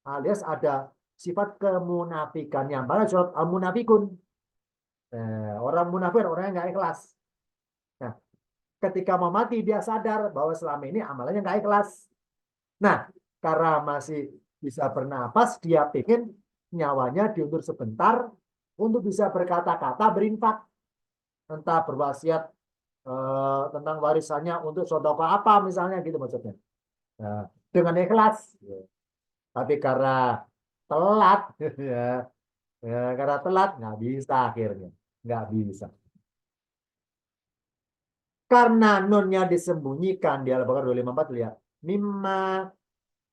[SPEAKER 1] Alias ada sifat kemunafikan yang pada surat al-munafikun. Orang munafik orang yang nggak ikhlas. Nah, ketika mau mati dia sadar bahwa selama ini amalannya nggak ikhlas. Nah, karena masih bisa bernapas, dia pikir nyawanya diundur sebentar untuk bisa berkata-kata berinfak. Entah berwasiat tentang warisannya untuk sedekah apa misalnya gitu maksudnya. Nah, dengan ikhlas. Tapi karena telat ya, karena telat nggak bisa akhirnya nggak bisa karena nunnya disembunyikan di Al-Baqarah 254 lihat mimma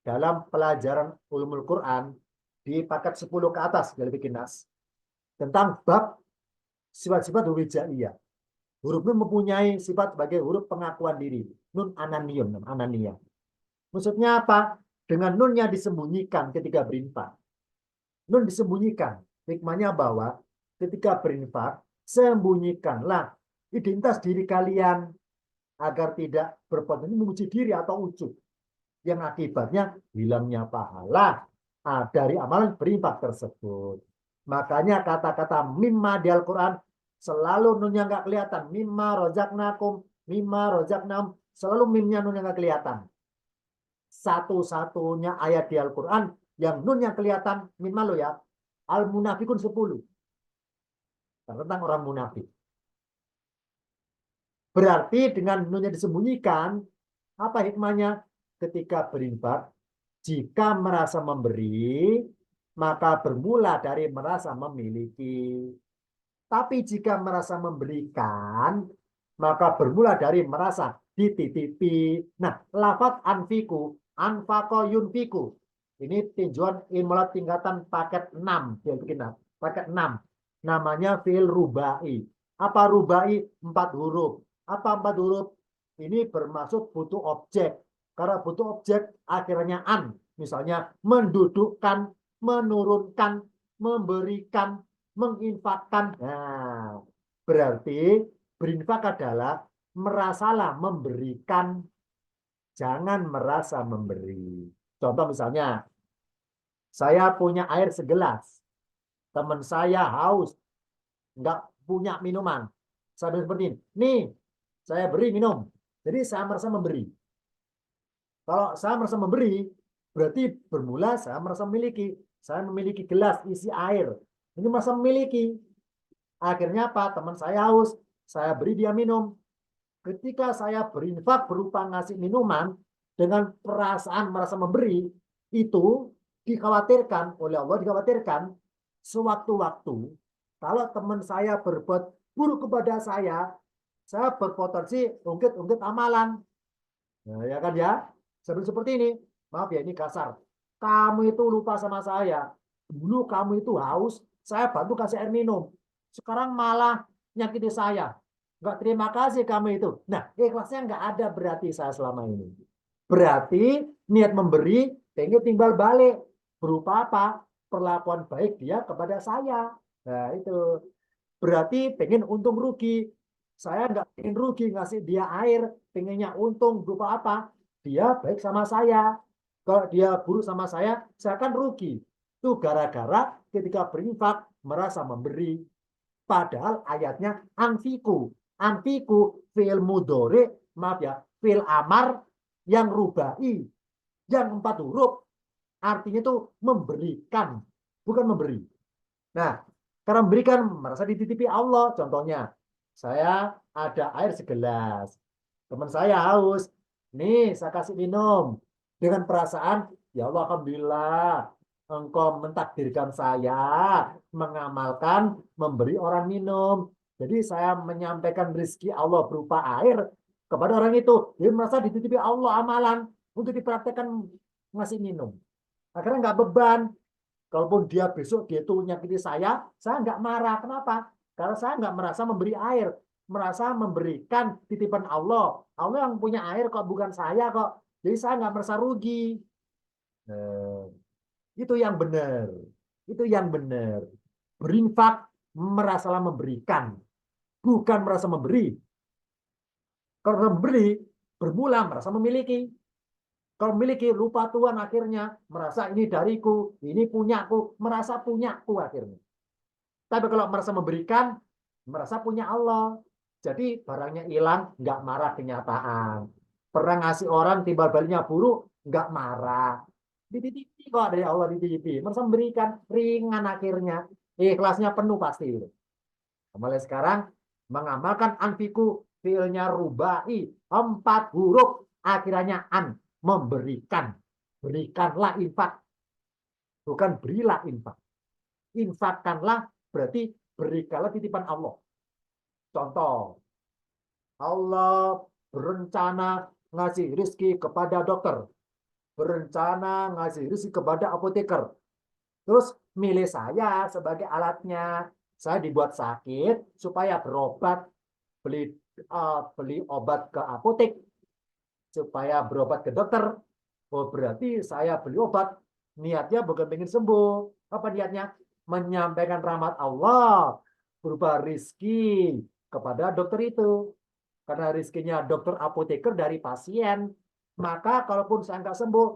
[SPEAKER 1] dalam pelajaran ulumul Quran di paket 10 ke atas dari bikin nas tentang bab sifat-sifat huruf hijaiyah. Huruf nun mempunyai sifat sebagai huruf pengakuan diri nun ananiyun ananiyah. Maksudnya apa? Dengan nunnya disembunyikan ketika berinfak. Nun disembunyikan. Hikmahnya bahwa ketika berinfak, sembunyikanlah identitas diri kalian agar tidak berpotensi memuji diri atau ujub. Yang akibatnya hilangnya pahala dari amalan berinfak tersebut. Makanya kata-kata mimma di Al-Quran selalu nunnya nggak kelihatan. Mimma rozaknakum, mimma rozaknam, selalu mimnya nun yang nggak kelihatan. Satu-satunya ayat di Al-Quran yang nun yang kelihatan mimma lo ya. Al-Munafikun 10. Tentang orang munafik. Berarti dengan nunnya disembunyikan, apa hikmahnya? Ketika berinfak, jika merasa memberi, maka bermula dari merasa memiliki. Tapi jika merasa memberikan, maka bermula dari merasa dititipi. Nah, lafaz anfiku, anfako yunfiku. Ini tinjauan ilmulat tingkatan paket 6. Paket 6. Namanya fi'il rubai. Apa rubai? 4 huruf. Apa 4 huruf? Ini bermaksud butuh objek. Karena butuh objek akhirnya an. Misalnya mendudukkan, menurunkan, memberikan, menginfakkan. Nah, berarti berinfak adalah merasalah memberikan. Jangan merasa memberi. Contoh misalnya, saya punya air segelas. Teman saya haus. Nggak punya minuman. Saya bilang seperti ini. Nih, saya beri minum. Jadi saya merasa memberi. Kalau saya merasa memberi, berarti bermula saya merasa memiliki. Saya memiliki gelas isi air. Ini merasa memiliki. Akhirnya apa? Teman saya haus. Saya beri dia minum. Ketika saya berinfak berupa ngasih minuman, dengan perasaan merasa memberi, itu dikhawatirkan oleh Allah, dikhawatirkan sewaktu-waktu kalau teman saya berbuat buruk kepada saya berpotensi ungkit-ungkit amalan. Nah, ya kan ya? Seperti ini. Maaf ya, ini kasar. Kamu itu lupa sama saya. Dulu kamu itu haus, saya bantu kasih air minum. Sekarang malah nyakiti saya. Nggak terima kasih kamu itu. Nah, ikhlasnya nggak ada berarti saya selama ini. Berarti niat memberi pengen timbal balik. Berupa apa? Perlakuan baik dia kepada saya. Nah, itu. Berarti pengen untung rugi. Saya nggak pengen rugi ngasih dia air. Pengennya untung berupa apa? Dia baik sama saya. Kalau dia buruk sama saya kan rugi. Itu gara-gara ketika berinfak merasa memberi. Padahal ayatnya anfiku. Anfiku fi'il mudhari, maaf ya, fi'il amar yang rubai, yang 4 huruf. Artinya itu memberikan, bukan memberi. Nah, karena memberikan merasa dititipi Allah. Contohnya, saya ada air segelas. Teman saya haus. Nih, saya kasih minum. Dengan perasaan, ya Allah, Alhamdulillah. Engkau mentakdirkan saya mengamalkan memberi orang minum. Jadi saya menyampaikan rezeki Allah berupa air kepada orang itu. Dia merasa dititipi Allah amalan untuk dipraktekkan ngasih minum. Akhirnya nggak beban. Kalaupun dia besok dia itu nyakiti saya nggak marah. Kenapa? Karena saya nggak merasa memberi air, merasa memberikan titipan Allah. Allah yang punya air kok, bukan saya kok. Jadi saya nggak merasa rugi. Itu yang benar. Itu yang benar. Berinfak merasalah memberikan, bukan merasa memberi. Kalau memberi, bermula merasa memiliki. Kalau memiliki, lupa Tuhan akhirnya. Merasa ini dariku, ini punyaku, merasa punyaku akhirnya. Tapi kalau merasa memberikan, merasa punya Allah. Jadi barangnya hilang, nggak marah kenyataan. Pernah ngasih orang, timbal baliknya buruk, nggak marah. Dititipi kok dari Allah, dititipi. Merasa memberikan, ringan akhirnya. Ikhlasnya penuh pasti. Mulai sekarang, mengamalkan anfiku, fiilnya rubai, 4 huruf, akhirnya an. Memberikan. Berikanlah infak. Bukan berilah infak. Infakkanlah berarti berikanlah titipan Allah. Contoh, Allah berencana ngasih rezeki kepada dokter. Berencana ngasih rezeki kepada apoteker. Terus milih saya sebagai alatnya. Saya dibuat sakit supaya berobat. Beli obat ke apotek. Supaya berobat ke dokter. Oh, berarti saya beli obat. Niatnya bukan pengen sembuh. Apa niatnya? Menyampaikan rahmat Allah berupa rizki kepada dokter itu. Karena rizkinya dokter apoteker dari pasien. Maka kalaupun saya nggak sembuh,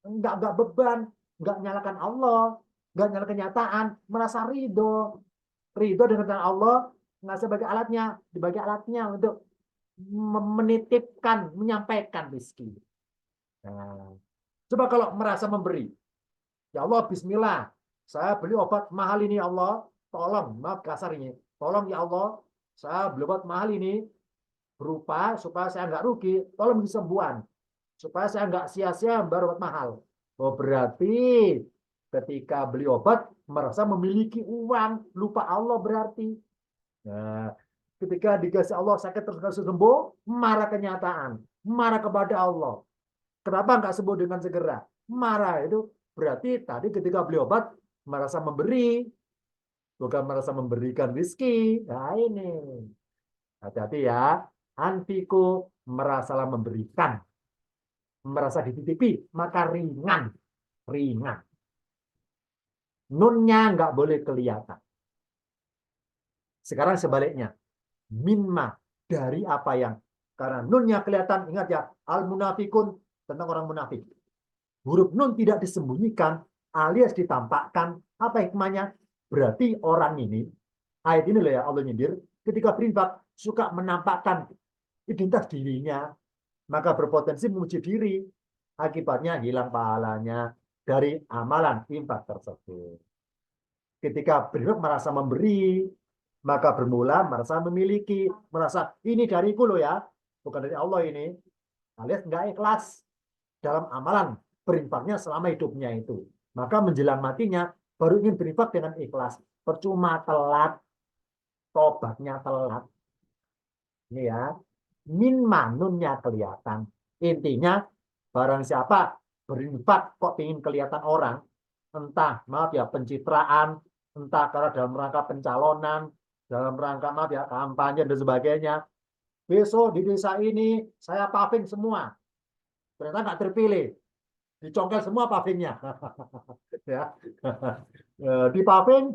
[SPEAKER 1] nggak beban, nggak nyalakan Allah, nggak nyalakan kenyataan, merasa ridho. Ridho dengan Allah, nggak sebagai alatnya, dibagi alatnya untuk menitipkan, menyampaikan rezeki. Nah, coba kalau merasa memberi, ya Allah, Bismillah, saya beli obat mahal ini, ya Allah, tolong, maaf kasar ini, tolong ya Allah, saya beli obat mahal ini berupa supaya saya nggak rugi, tolong kesembuhan, supaya saya nggak sia-sia bayar obat mahal. Oh, berarti ketika beli obat merasa memiliki uang, lupa Allah berarti. Nah, ketika dikasih Allah sakit terus nggak sembuh, marah kenyataan, marah kepada Allah. Kenapa nggak sembuh dengan segera? Marah itu berarti tadi ketika beli obat merasa memberi, bukan merasa memberikan rezeki. Nah ini, hati-hati ya. Antiku merasalah memberikan, merasa dititipi, maka ringan, ringan. Nunnya nggak boleh kelihatan. Sekarang sebaliknya. Minma dari apa yang karena nunnya kelihatan, ingat ya, al munafikun tentang orang munafik. Huruf nun tidak disembunyikan alias ditampakkan. Apa hikmahnya? Berarti orang ini, ayat ini loh ya Allah nyindir, ketika berinfak suka menampakkan identitas dirinya, maka berpotensi memuji diri. Akibatnya hilang pahalanya dari amalan infak tersebut. Ketika berinfak merasa memberi, maka bermula merasa memiliki, merasa ini dariku loh ya, bukan dari Allah ini, alias nggak ikhlas dalam amalan berinfaknya selama hidupnya itu. Maka menjelang matinya baru ingin berinfak dengan ikhlas. Percuma, telat, tobatnya telat. Ini ya, min manunnya kelihatan. Intinya barang siapa berinfak kok ingin kelihatan orang, entah maaf ya pencitraan, entah karena dalam rangka pencalonan, dalam rangka maaf ya kampanye dan sebagainya, besok di desa ini saya paving semua. Ternyata nggak terpilih. Dicongkel semua pavingnya. Ya. Di paving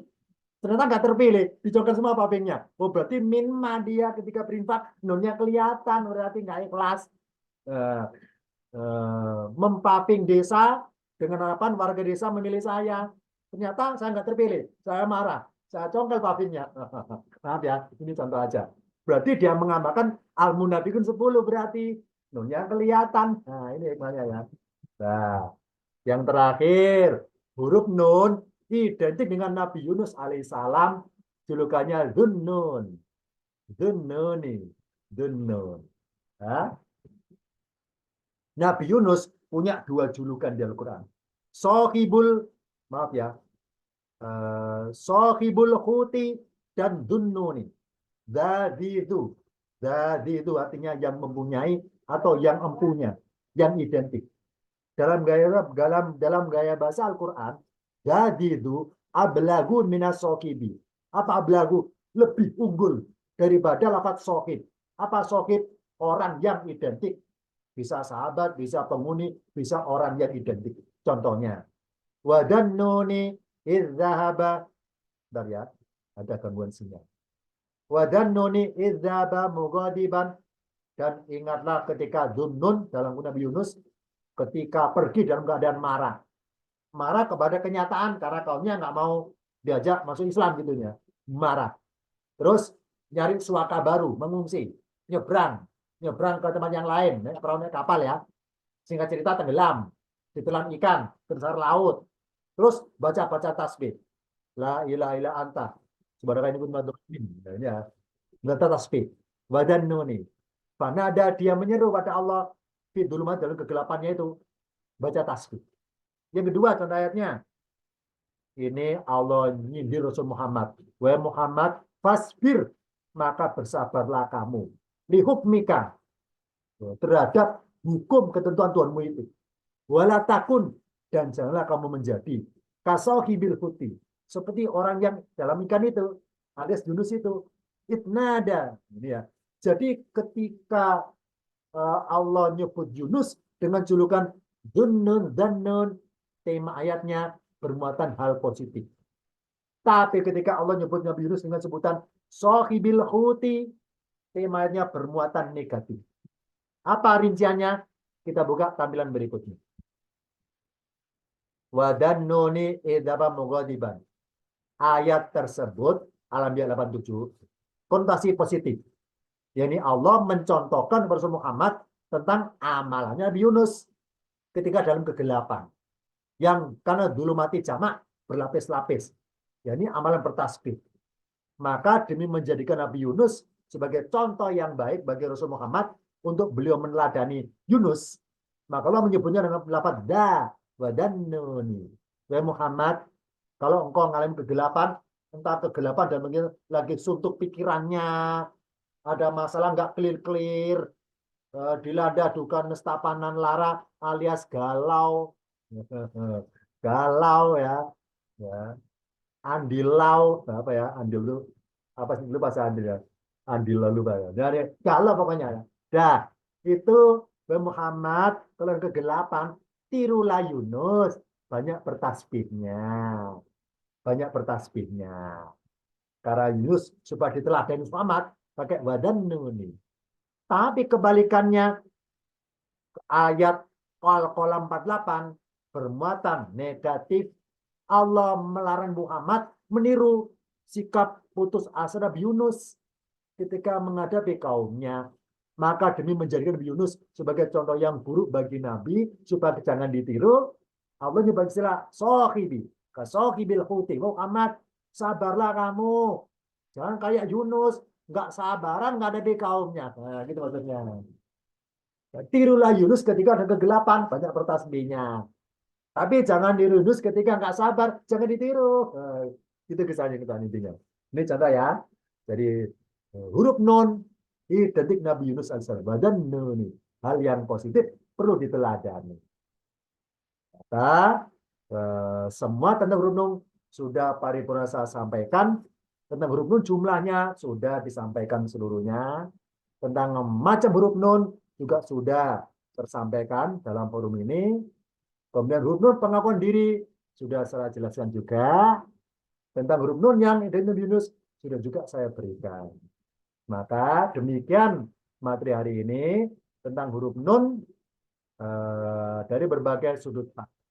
[SPEAKER 1] ternyata nggak terpilih, dicongkel semua pavingnya. Oh, berarti minma dia ketika berinfak, nunnya kelihatan, berarti nggak ikhlas. Mempaving desa dengan harapan warga desa memilih saya. Ternyata saya nggak terpilih, saya marah, saya congkel pavingnya. Maaf ya, ini contoh aja. Berarti dia mengamalkan al-munafikun 10 berarti. Nunnya kelihatan. Nah, ini hikmahnya ya. Nah, yang terakhir, huruf nun identik dengan Nabi Yunus alaihissalam, julukannya Dhunnun. Dhunnuni. Dhunnun. Nah, Nabi Yunus punya 2 julukan di Al-Quran. Sohibul, maaf ya, Sohibul Huti dan Dhunnuni. Dadi itu artinya yang mempunyai atau yang empunya, yang identik. Dalam gaya bahasa Al-Quran, jadi itu ablagu minas sohibi. Apa ablagu? Lebih unggul daripada lafaz sohib. Apa sohib? Orang yang identik. Bisa sahabat, bisa penghuni, bisa orang yang identik. Contohnya, wadannuni idzahaba. Bentar ya, ada gangguan sinyal. Wadannuni idzahaba mughadiban. Dan ingatlah ketika Dhunnun dalam Nabi Yunus ketika pergi dalam keadaan marah. Marah kepada kenyataan karena kaumnya nggak mau diajak masuk Islam gitu ya. Marah. Terus nyari suaka baru, mengungsi, nyebrang ke tempat yang lain, naik perahu, naik kapal ya. Singkat cerita tenggelam, ditelan ikan, tersesat laut. Terus baca-baca tasbih. La ilaha illa anta. Subhanaka inni kuntu minadz dzalimin. Ya. Baca tasbih. Wadan nuni. Fanada dia menyeru pada Allah fi dzulumat dalam kegelapannya itu. Baca tasbih. Yang kedua contoh ayatnya. Ini Allah nyindir Rasul Muhammad. Wahai Muhammad, fasbir, maka bersabarlah kamu. Lihukmika, terhadap hukum ketentuan Tuhanmu itu. Wala takun, dan janganlah kamu menjadi kasohibil huti. Seperti orang yang dalam ikan itu, alias Yunus itu. Itnada. Ini ya. Jadi ketika Allah nyebut Yunus dengan julukan Dhunnun, Dhannun, tema ayatnya bermuatan hal positif. Tapi ketika Allah nyebut Nabi Yunus dengan sebutan Sohibil Huti, tema ayatnya bermuatan negatif. Apa rinciannya? Kita buka tampilan berikutnya. Wadannuni idzaba mughadiban. Ayat tersebut, Al-Anbiya 87, konotasi positif. Yani Allah mencontohkan Rasul Muhammad tentang amalannya Nabi Yunus ketika dalam kegelapan. Yang karena dulu mati jamak berlapis-lapis. Yani amalan bertasbih. Maka demi menjadikan Nabi Yunus sebagai contoh yang baik bagi Rasul Muhammad untuk beliau meneladani Yunus, maka Allah menyebutnya dengan lafaz da wa dannuni. Wahai Muhammad, kalau engkau mengalami kegelapan, entah kegelapan dan mungkin lagi suntuk pikirannya, ada masalah nggak clear-clear, dilanda duka nestapanan lara alias galau, galau ya, andilau, apa ya, andil itu apa sih, lupa saya andil ya, andil lalu ya, dari galau pokoknya ya. Dah itu Muhammad kalau kegelapan tirulah Yunus, banyak bertasbihnya, banyak bertasbihnya. Karena Yunus supaya diteladani Muhammad pakai wadan nuni. Tapi kebalikannya ayat Al-Qalam 48 bermuatan negatif. Allah melarang Muhammad meniru sikap putus asa Nabi Yunus ketika menghadapi kaumnya. Maka demi menjadikan Nabi Yunus sebagai contoh yang buruk bagi Nabi supaya jangan ditiru, Allah nyebut istilah sohibi, kasohibil huti. Muhammad, sabarlah kamu, jangan kayak Yunus, nggak sabaran nggak ada di kaumnya. Nah, gitu maksudnya. Tirulah Yunus ketika ada kegelapan, banyak bertasbihnya. Tapi jangan tiru Yunus ketika nggak sabar, jangan ditiru. Nah, itu kisahnya kita intinya. Ini contoh ya. Jadi huruf nun identik Nabi Yunus alaihissalam. Badan nun, hal yang positif perlu diteladani. Kata semua tentang huruf nun sudah paripurna saya sampaikan. Tentang huruf nun jumlahnya sudah disampaikan seluruhnya. Tentang macam huruf nun juga sudah tersampaikan dalam forum ini. Kemudian huruf nun pengakuan diri sudah saya jelaskan juga. Tentang huruf nun yang identik Yunus sudah juga saya berikan. Maka demikian materi hari ini tentang huruf nun dari berbagai sudut pandang.